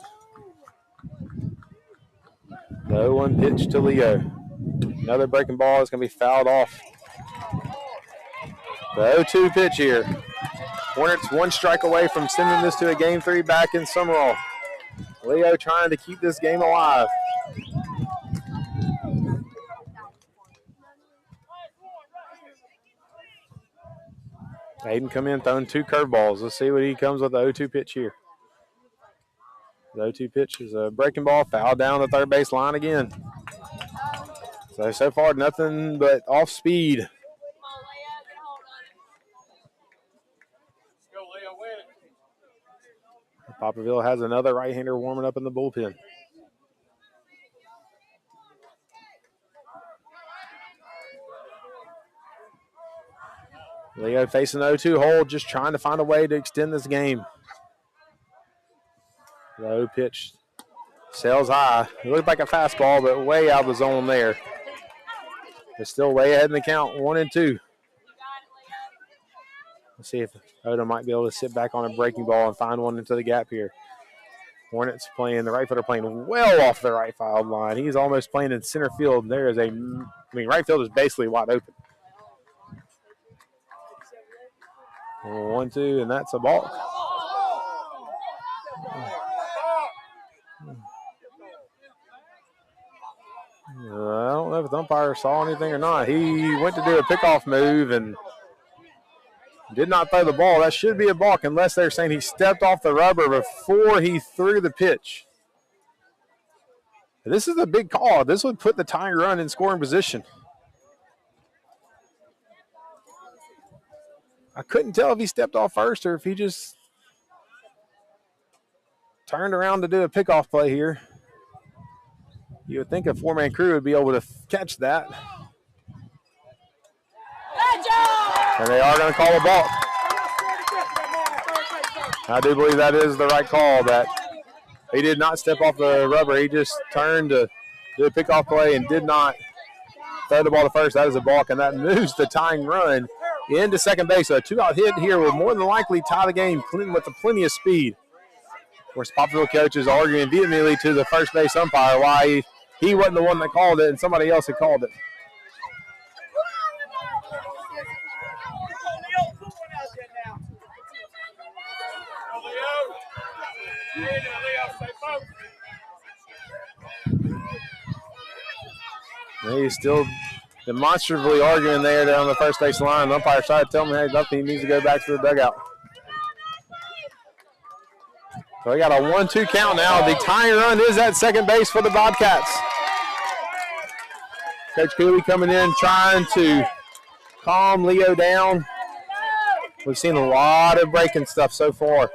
The 0-1 pitch to Leo. Another breaking ball is going to be fouled off. The 0-2 pitch here. Hornets 1 strike away from sending this to a Game 3 back in Sumrall. Leo trying to keep this game alive. Aiden come in throwing 2 curveballs. Let's see what he comes with the 0-2 pitch here. The 0-2 pitch is a breaking ball, foul down the third base line again. So far, nothing but off speed. Poplarville has another right-hander warming up in the bullpen. Leo facing the 0-2 hole, just trying to find a way to extend this game. Low pitch sails high. It looked like a fastball, but way out of the zone there. It's still way ahead in the count, 1-2. Let's see if Oda might be able to sit back on a breaking ball and find one into the gap here. Hornets playing, the right fielder playing well off the right field line. He's almost playing in center field. There is right field is basically wide open. 1-2, and that's a balk. I don't know if the umpire saw anything or not. He went to do a pickoff move and did not throw the ball. That should be a balk unless they're saying he stepped off the rubber before he threw the pitch. This is a big call. This would put the tying run in scoring position. I couldn't tell if he stepped off first or if he just turned around to do a pickoff play here. You would think a four-man crew would be able to catch that. And they are going to call a balk. I do believe that is the right call, that he did not step off the rubber. He just turned to do a pickoff play and did not throw the ball to first. That is a balk, and that moves the tying run into second base. So a two-out hit here will more than likely tie the game. Clinton with plenty of speed. Of course, Poplarville coaches arguing vehemently to the first base umpire why he wasn't the one that called it and somebody else had called it. He's still demonstratively arguing there down the first base line. The umpire tried to tell him, hey, nothing, he needs to go back to the dugout. So we got a 1-2 count now. The tying run is at second base for the Bobcats. Coach Cooley coming in trying to calm Leo down. We've seen a lot of breaking stuff so far.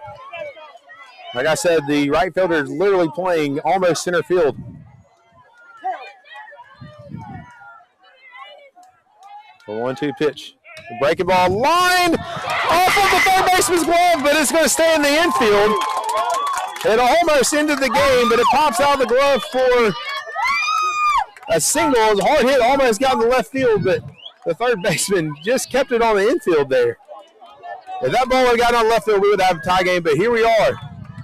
Like I said, the right fielder is literally playing almost center field. The 1-2 pitch. The breaking ball line off of the third baseman's glove, but it's going to stay in the infield. It almost ended the game, but it pops out of the glove for a single. It was a hard hit, almost got in the left field, but the third baseman just kept it on the infield there. If that ball had gotten on left field, we would have a tie game, but here we are.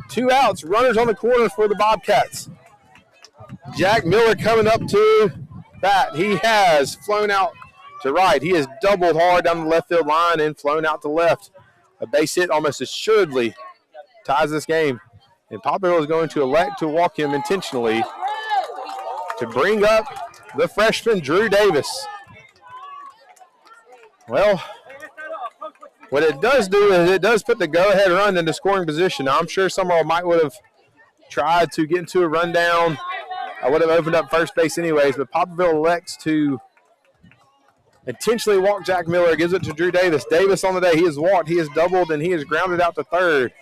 2 outs, runners on the corners for the Bobcats. Jack Miller coming up to bat. He has flown out to right. He has doubled hard down the left field line and flown out to left. A base hit almost assuredly ties this game. And Poplarville is going to elect to walk him intentionally to bring up the freshman, Drew Davis. Well, what it does do is it does put the go-ahead run into scoring position. Now, I'm sure Sumrall might would have tried to get into a rundown. I would have opened up first base anyways, but Poplarville elects to intentionally walk Jack Miller, gives it to Drew Davis. Davis on the day, he has walked, he has doubled, and he has grounded out to third.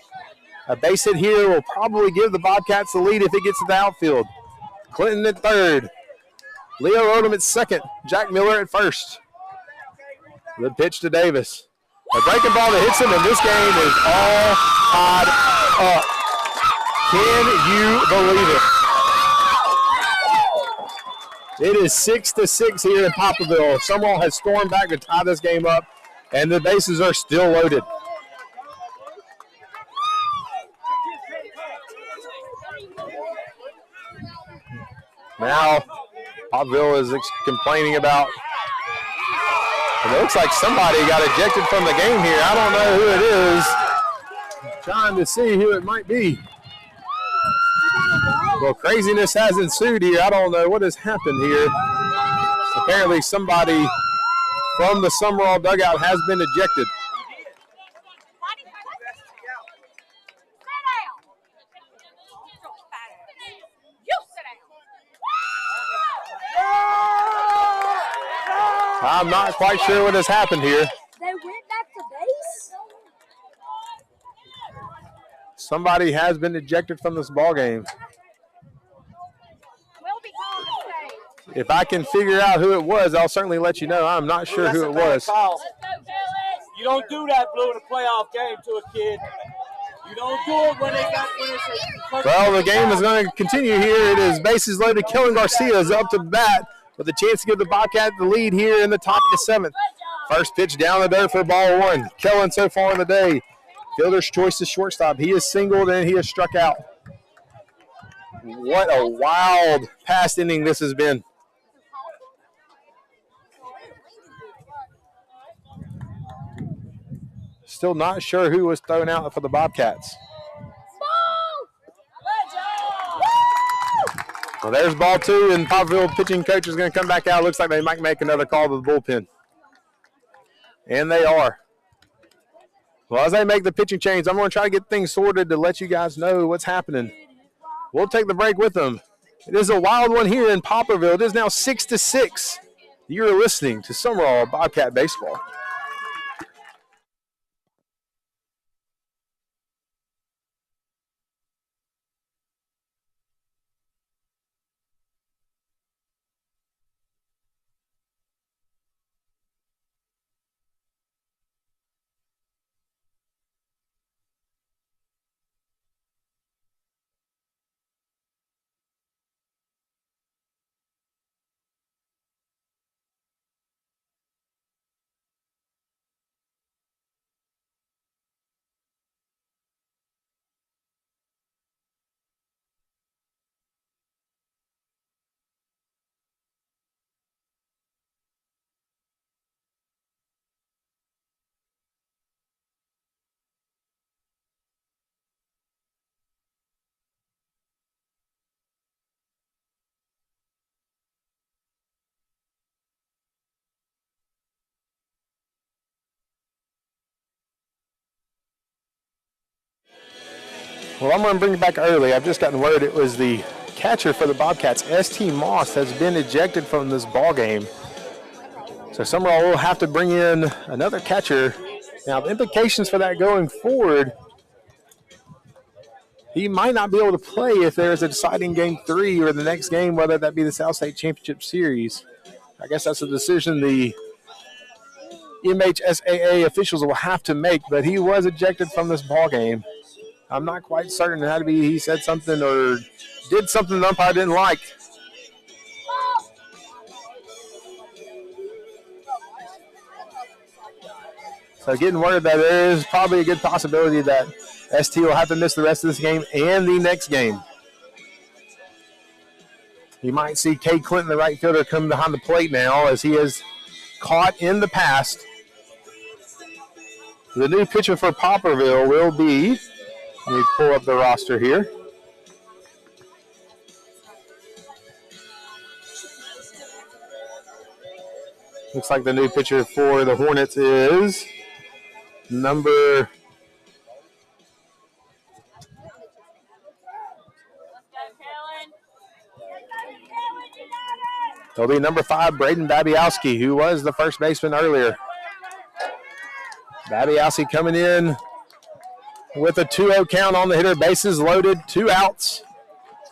A base hit here will probably give the Bobcats the lead if it gets to the outfield. Clinton at third. Leo Odom at second. Jack Miller at first. The pitch to Davis. A breaking ball that hits him, and this game is all tied up. Can you believe it? It is 6-6 here in Poplarville. Sumrall has stormed back to tie this game up, and the bases are still loaded. Now, Poplarville is complaining about, it looks like somebody got ejected from the game here. I don't know who it is. I'm trying to see who it might be. Well, craziness has ensued here. I don't know what has happened here. Apparently somebody from the Sumrall dugout has been ejected. I'm not quite sure what has happened here. They went back to base? Somebody has been ejected from this ball game. We'll be calling the state. If I can figure out who it was, I'll certainly let you know. I'm not sure who it was. You don't do that blowing a playoff game to a kid. You don't do it when it's Well, the game is going to continue here. It is bases loaded. Kellen Garcia is up to bat with a chance to give the Bobcat the lead here in the top of the seventh. First pitch down the dirt for ball one. Kellen so far in the day. Fielder's choice is shortstop. He is singled and he is struck out. What a wild past inning this has been. Still not sure who was thrown out for the Bobcats. Well, there's ball 2, and Poplarville pitching coach is going to come back out. Looks like they might make another call to the bullpen. And they are. Well, as they make the pitching change, I'm going to try to get things sorted to let you guys know what's happening. We'll take the break with them. It is a wild one here in Poplarville. It is now 6-6. You're listening to Sumrall Bobcat Baseball. Well, I'm going to bring it back early. I've just gotten word it was the catcher for the Bobcats, S.T. Moss, has been ejected from this ball game. So Sumrall will have to bring in another catcher. Now, the implications for that going forward, he might not be able to play if there's a deciding game 3 or the next game, whether that be the South State Championship Series. I guess that's a decision the MHSAA officials will have to make, but he was ejected from this ball game. I'm not quite certain how to be. He said something or did something the umpire didn't like. So getting word that there is probably a good possibility that ST will have to miss the rest of this game and the next game. You might see Cade Clinton, the right fielder, come behind the plate now as he is caught in the past. The new pitcher for Poplarville will be, let me pull up the roster here. Looks like the new pitcher for the Hornets is number it'll be number 5, Braden Babiowski, who was the first baseman earlier. Babiowski coming in with a 2-0 count on the hitter, bases loaded, 2 outs.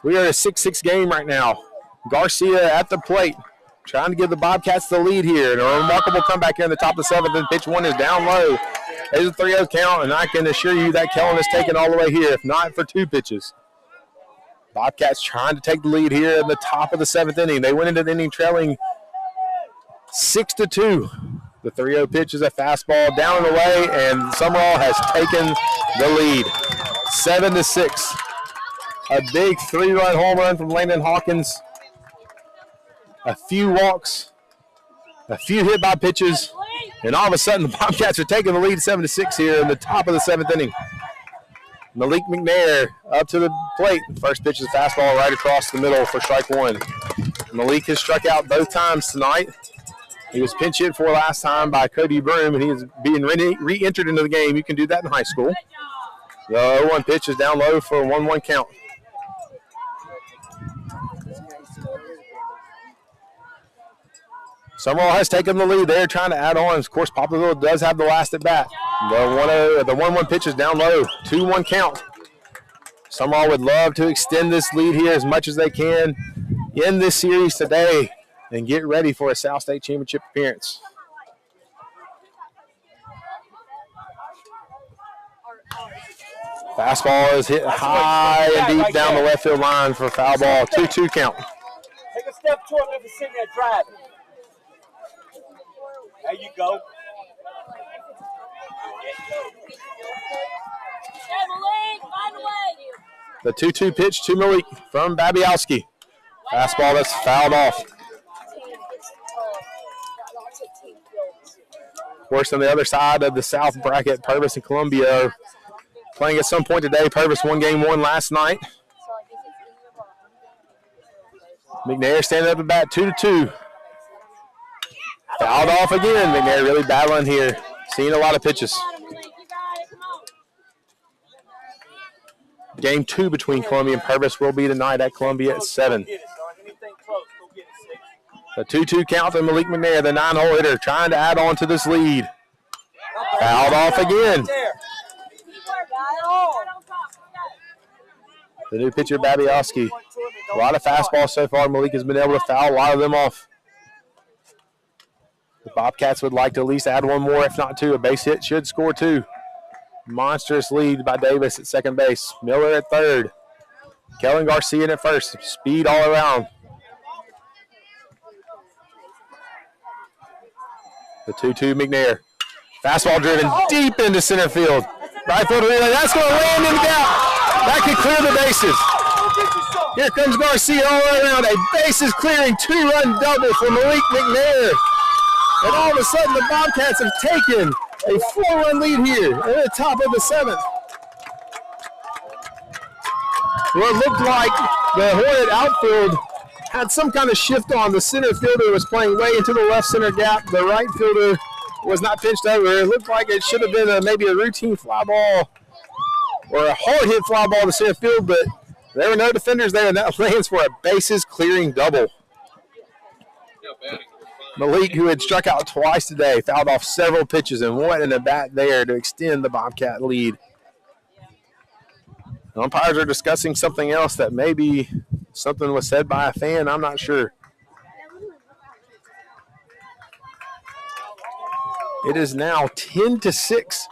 We are in a 6-6 game right now. Garcia at the plate, trying to give the Bobcats the lead here. And a remarkable comeback here in the top of the 7th, and pitch 1 is down low. There's a 3-0 count, and I can assure you that Kellen is taken all the way here, if not for 2 pitches. Bobcats trying to take the lead here in the top of the 7th inning. They went into the inning trailing 6-2. The 3-0 pitch is a fastball down and away, and Sumrall has taken the lead, 7-6. A big 3-run home run from Landon Hawkins. A few walks, a few hit by pitches, and all of a sudden the Bobcats are taking the lead 7-6 here in the top of the 7th inning. Malik McNair up to the plate. First pitch is a fastball right across the middle for strike 1. Malik has struck out both times tonight. He was pinch hit for last time by Cody Broom, and he is being re-entered into the game. You can do that in high school. The 0-1 pitch is down low for a 1-1 count. Sumrall has taken the lead. They're trying to add on. Of course, Poplarville does have the last at bat. The 1-1 pitch is down low, 2-1 count. Sumrall would love to extend this lead here as much as they can in this series today and get ready for a South State Championship appearance. Fastball is hit high and deep down the left field line for a foul ball, 2-2 count. Take a step toward him and sing that drive. There you go. The 2-2 pitch to Malik from Babiowski. Fastball that's fouled off. Of course, on the other side of the South bracket, Purvis and Columbia are playing at some point today. Purvis won game 1 last night. McNair standing up at bat, 2-2. Fouled off again. McNair really battling here. Seeing a lot of pitches. Game 2 between Columbia and Purvis will be tonight at Columbia at 7. The 2-2 count to Malik McNair, the 9-hole hitter, trying to add on to this lead. Fouled off again. The new pitcher, Babiowski. A lot of fastballs so far. Malik has been able to foul a lot of them off. The Bobcats would like to at least add one more, if not 2. A base hit should score 2. Monstrous lead by Davis at second base. Miller at third. Kellen Garcia at first. Speed all around. The 2-2 McNair. Fastball driven deep into center field. Right fielder relay. That's going to land in the gap. That could clear the bases. Here comes Garcia all the way around. A bases clearing 2-run double for Malik McNair. And all of a sudden the Bobcats have taken a 4-run lead here at the top of the 7th. Well, it looked like the Hornet outfield had some kind of shift on. The center fielder was playing way into the left center gap. The right fielder was not pinched over. It looked like it should have been maybe a routine fly ball or a hard hit fly ball to center field, but there were no defenders there, and that lands for a bases clearing double. Malik, who had struck out twice today, fouled off several pitches and wanted a bat there to extend the Bobcat lead. The umpires are discussing something else that maybe something was said by a fan. I'm not sure. It is now 10-6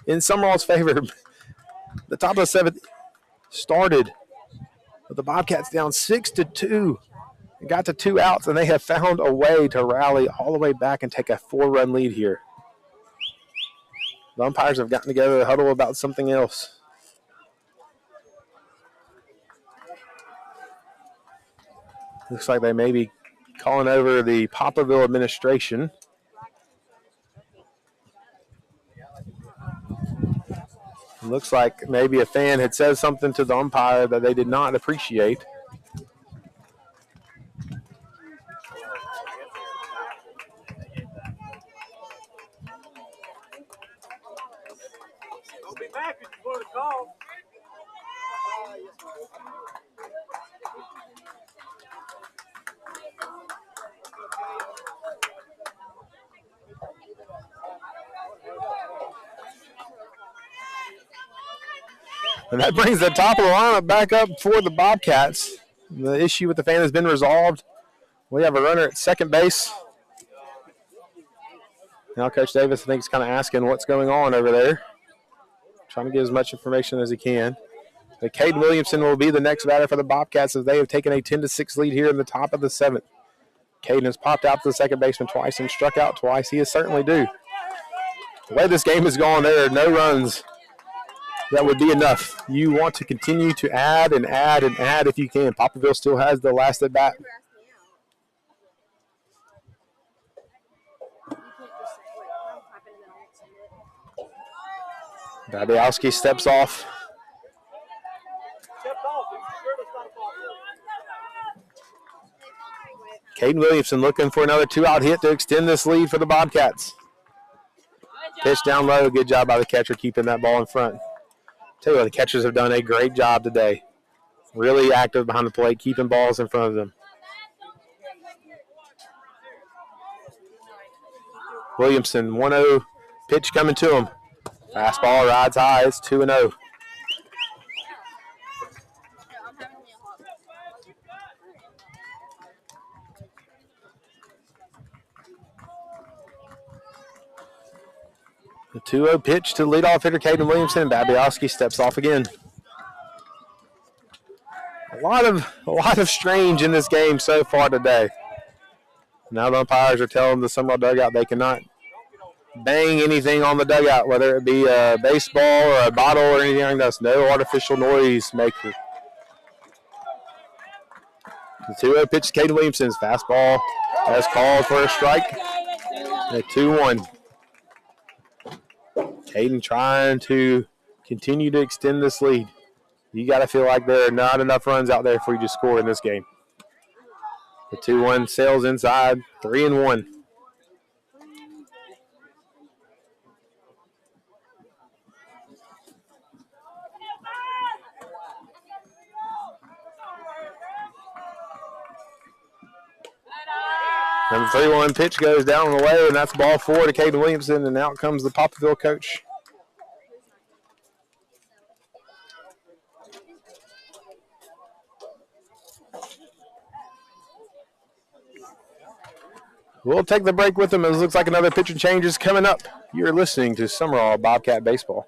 in Sumrall's favor. The top of the 7th started with the Bobcats down 6-2. It got to 2 outs, and they have found a way to rally all the way back and take a 4-run lead here. The umpires have gotten together to huddle about something else. Looks like they may be calling over the Poplarville administration. It looks like maybe a fan had said something to the umpire that they did not appreciate. Don't be back before the call. And that brings the top of the lineup back up for the Bobcats. The issue with the fan has been resolved. We have a runner at second base. Now Coach Davis, I think, is kind of asking what's going on over there. Trying to get as much information as he can. But Caden Williamson will be the next batter for the Bobcats as they have taken a 10-6 lead here in the top of the 7th. Caden has popped out to the second baseman twice and struck out twice. He is certainly due. The way this game is going, there are no runs that would be enough. You want to continue to add and add and add if you can. Poplarville still has the last at bat. Babiowski steps off. Caden Williamson looking for another 2-out hit to extend this lead for the Bobcats. Pitch down low. Good job by the catcher keeping that ball in front. Tell you what, the catchers have done a great job today. Really active behind the plate, keeping balls in front of them. Williamson, 1-0 pitch coming to him. Fastball rides high. It's 2-0. The 2-0 pitch to leadoff hitter Caden Williamson, and Babiowski steps off again. A lot of strange in this game so far today. Now the umpires are telling the Sumrall dugout they cannot bang anything on the dugout, whether it be a baseball or a bottle or anything like that. No artificial noise maker. The 2-0 pitch to Caden Williamson's fastball has called for a strike. A 2-1. Caden trying to continue to extend this lead. You got to feel like there are not enough runs out there for you to score in this game. The 2-1 sails inside, 3-1. Number 3-1 pitch goes down the way, and that's ball 4 to Caden Williamson, and out comes the Poplarville coach. We'll take the break with them. It looks like another pitching change is coming up. You're listening to Sumrall Bobcat Baseball.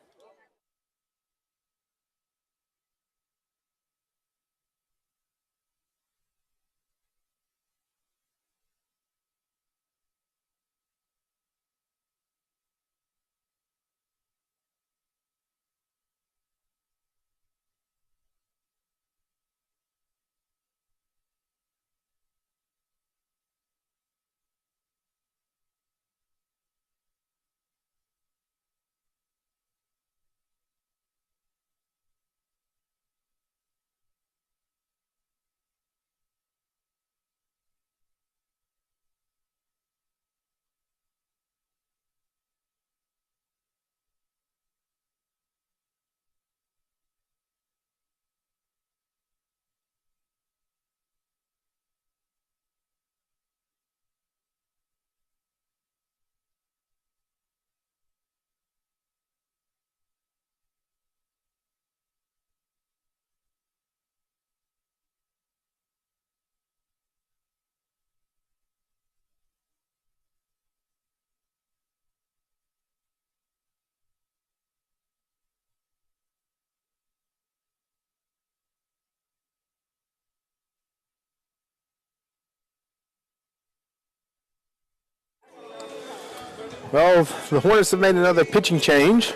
Well, the Hornets have made another pitching change.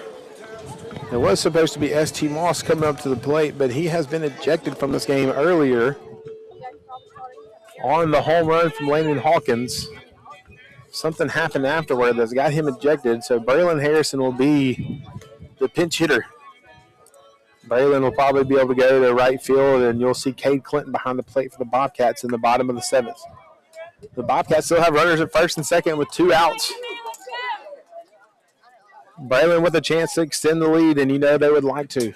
It was supposed to be S.T. Moss coming up to the plate, but he has been ejected from this game earlier on the home run from Landon Hawkins. Something happened afterward that's got him ejected, so Braylon Harrison will be the pinch hitter. Braylon will probably be able to go to right field, and you'll see Cade Clinton behind the plate for the Bobcats in the bottom of the 7th. The Bobcats still have runners at first and second with 2 outs. Braylon with a chance to extend the lead, and you know they would like to.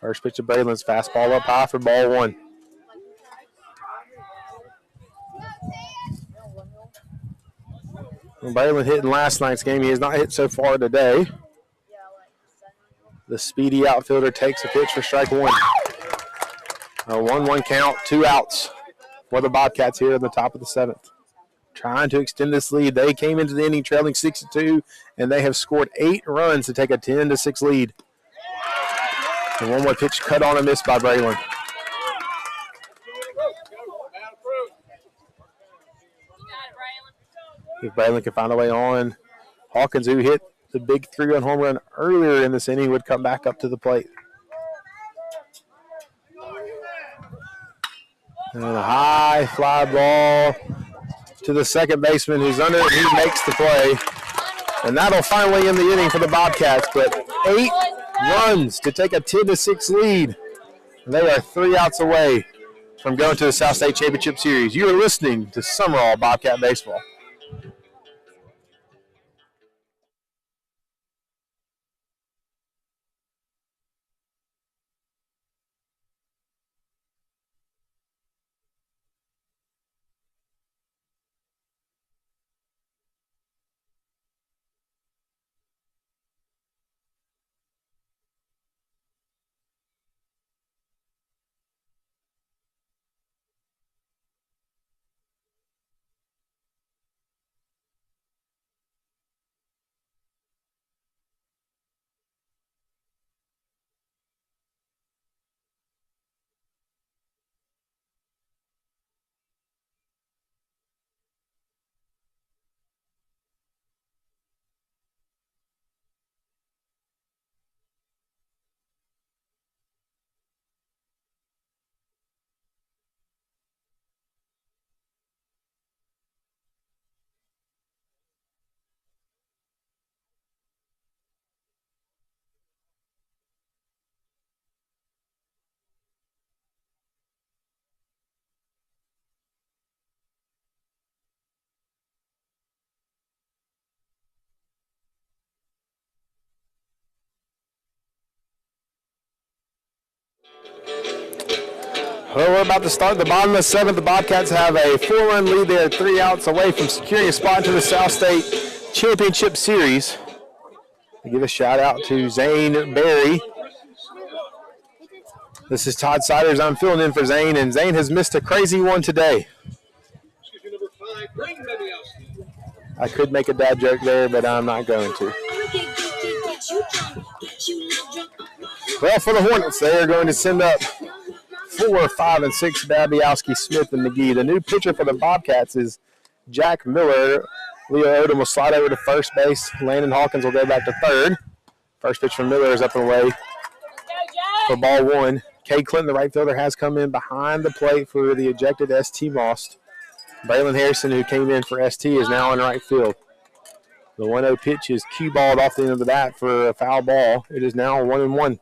First pitch of Braylon's fastball up high for ball 1. When Braylon hit in last night's game, he has not hit so far today. The speedy outfielder takes a pitch for strike 1. A 1-1 count, 2 outs for the Bobcats here in the top of the 7th. Trying to extend this lead. They came into the inning trailing 6-2, and they have scored 8 runs to take a 10-6 lead. The 1-1 pitch cut on a miss by Braylon. If Braylon can find a way on, Hawkins, who hit the big 3-run home run earlier in this inning, would come back up to the plate. And a high fly ball to the second baseman who's under it. He makes the play. And that'll finally end the inning for the Bobcats. But 8 runs to take a 10-6 lead. They are 3 outs away from going to the South State Championship Series. You are listening to Sumrall Bobcat Baseball. Well, we're about to start the bottom of the 7th. The Bobcats have a 4-run lead there, 3 outs away from securing a spot into the South State Championship Series. I give a shout out to Zane Berry. This is Todd Siders. I'm filling in for Zane, and Zane has missed a crazy one today. Number 5, Braden Babiowski. I could make a dad joke there, but I'm not going to. Well, for the Hornets, they are going to send up 4, 5, and 6, Babiowski, Smith, and McGee. The new pitcher for the Bobcats is Jack Miller. Leo Odom will slide over to first base. Landon Hawkins will go back to third. First pitch from Miller is up and away for ball 1. Cade Clinton, the right fielder, has come in behind the plate for the ejected ST Moss. Braylon Harrison, who came in for ST, is now in right field. The 1-0 pitch is cue-balled off the end of the bat for a foul ball. It is now 1-1.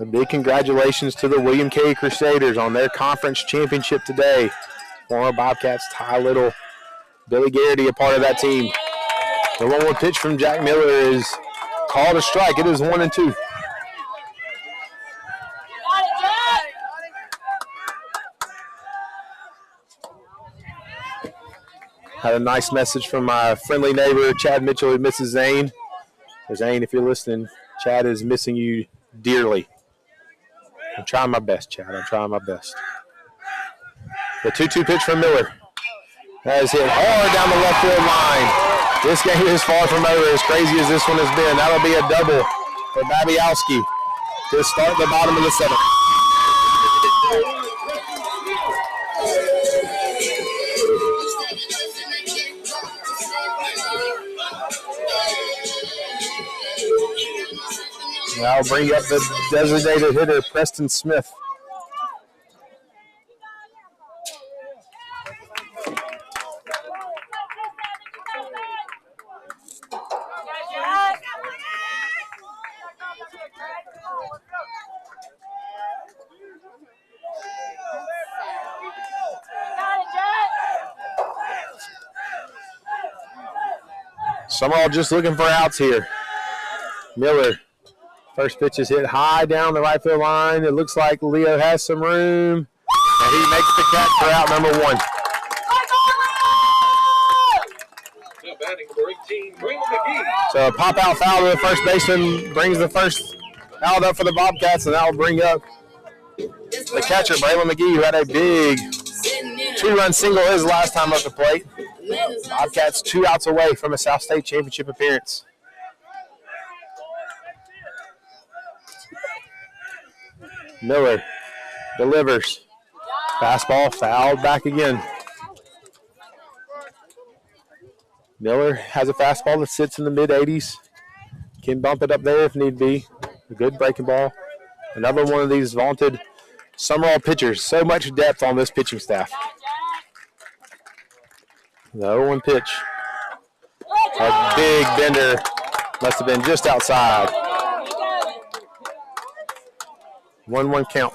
A big congratulations to the William K. Crusaders on their conference championship today. Former Bobcats Ty Little, Billy Garrity, a part of that team. The 1-1 pitch from Jack Miller is called a strike. It is 1-2. Had a nice message from my friendly neighbor, Chad Mitchell, who misses Zane. Zane, if you're listening, Chad is missing you dearly. I'm trying my best, Chad. I'm trying my best. The 2-2 pitch from Miller. That is hit hard down the left field line. This game is far from over, as crazy as this one has been. That'll be a double for Babiowski to start the bottom of the 7th. Now bring up the designated hitter, Preston Smith. Sumrall just looking for outs here. Miller. First pitch is hit high down the right field line. It looks like Leo has some room. And he makes the catch for out number 1. Now batting for 18, Braden McGee. So a pop-out foul to the first baseman brings the first out up for the Bobcats, and that will bring up the catcher, Braylon McGee, who had a big 2-run single his last time up the plate. Bobcats 2 outs away from a South State Championship appearance. Miller delivers. Fastball fouled back again. Miller has a fastball that sits in the mid-80s. Can bump it up there if need be. A good breaking ball. Another one of these vaunted Sumrall pitchers. So much depth on this pitching staff. The 0-1 pitch. A big bender. Must have been just outside. 1-1 count.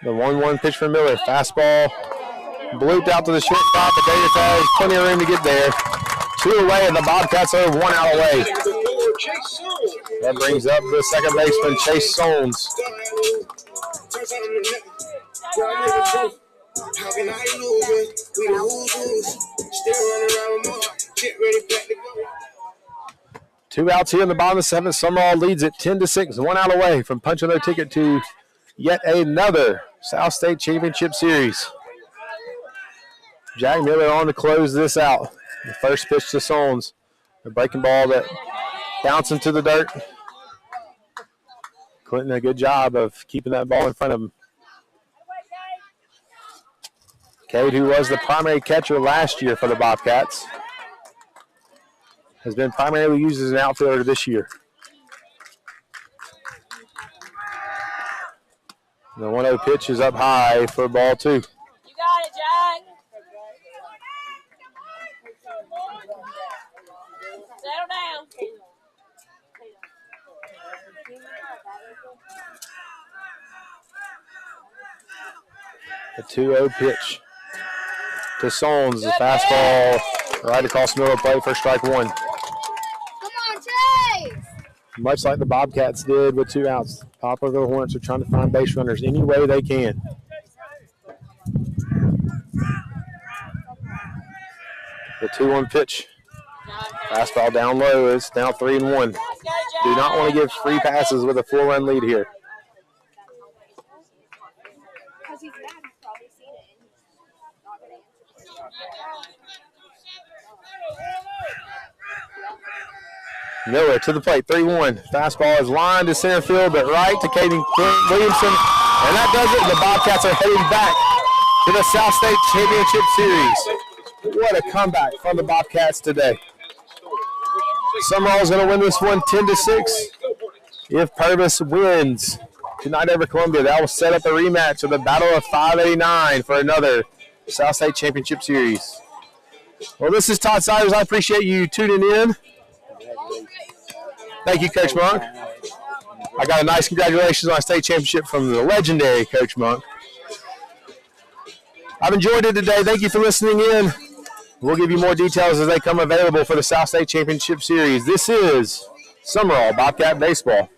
The 1-1 pitch from Miller. Fastball blooped out to the shortstop, but Davis has plenty of room to get there. 2 away, and the Bobcats are 1 out away. That brings up the second baseman, Chase Sones. How can I lose it? We the who's still running around with more. Get ready, back to go. 2 outs here in the bottom of the 7th. Sumrall leads it 10-6, 1 out away from punching their ticket to yet another South State Championship Series. Jack Miller on to close this out. The first pitch to Sones. A breaking ball that bounced into the dirt. Clinton, a good job of keeping that ball in front of him. Cade, who was the primary catcher last year for the Bobcats, has been primarily used as an outfielder this year. The 1-0 pitch is up high for ball 2. You got it, Jack. Settle down. The 2-0 pitch to Sones. The fastball right across the middle of the plate for strike one. Come on, Chase! Much like the Bobcats did with 2 outs, Poplarville Hornets are trying to find base runners any way they can. The 2-1 pitch. Fastball down low. It's now 3-1. Do not want to give free passes with a 4-run lead here. Because he's mad, he's probably seen it and he's not going to answer. Miller to the plate, 3-1. Fastball is lined to center field, but right to Caden Williamson. And that does it. The Bobcats are heading back to the South State Championship Series. What a comeback from the Bobcats today. Sumrall is going to win this one 10-6. If Purvis wins tonight over Columbia, that will set up a rematch of the Battle of 589 for another South State Championship Series. Well, this is Todd Siders. I appreciate you tuning in. Thank you, Coach Monk. I got a nice congratulations on a state championship from the legendary Coach Monk. I've enjoyed it today. Thank you for listening in. We'll give you more details as they come available for the South State Championship Series. This is Sumrall Bobcat Baseball.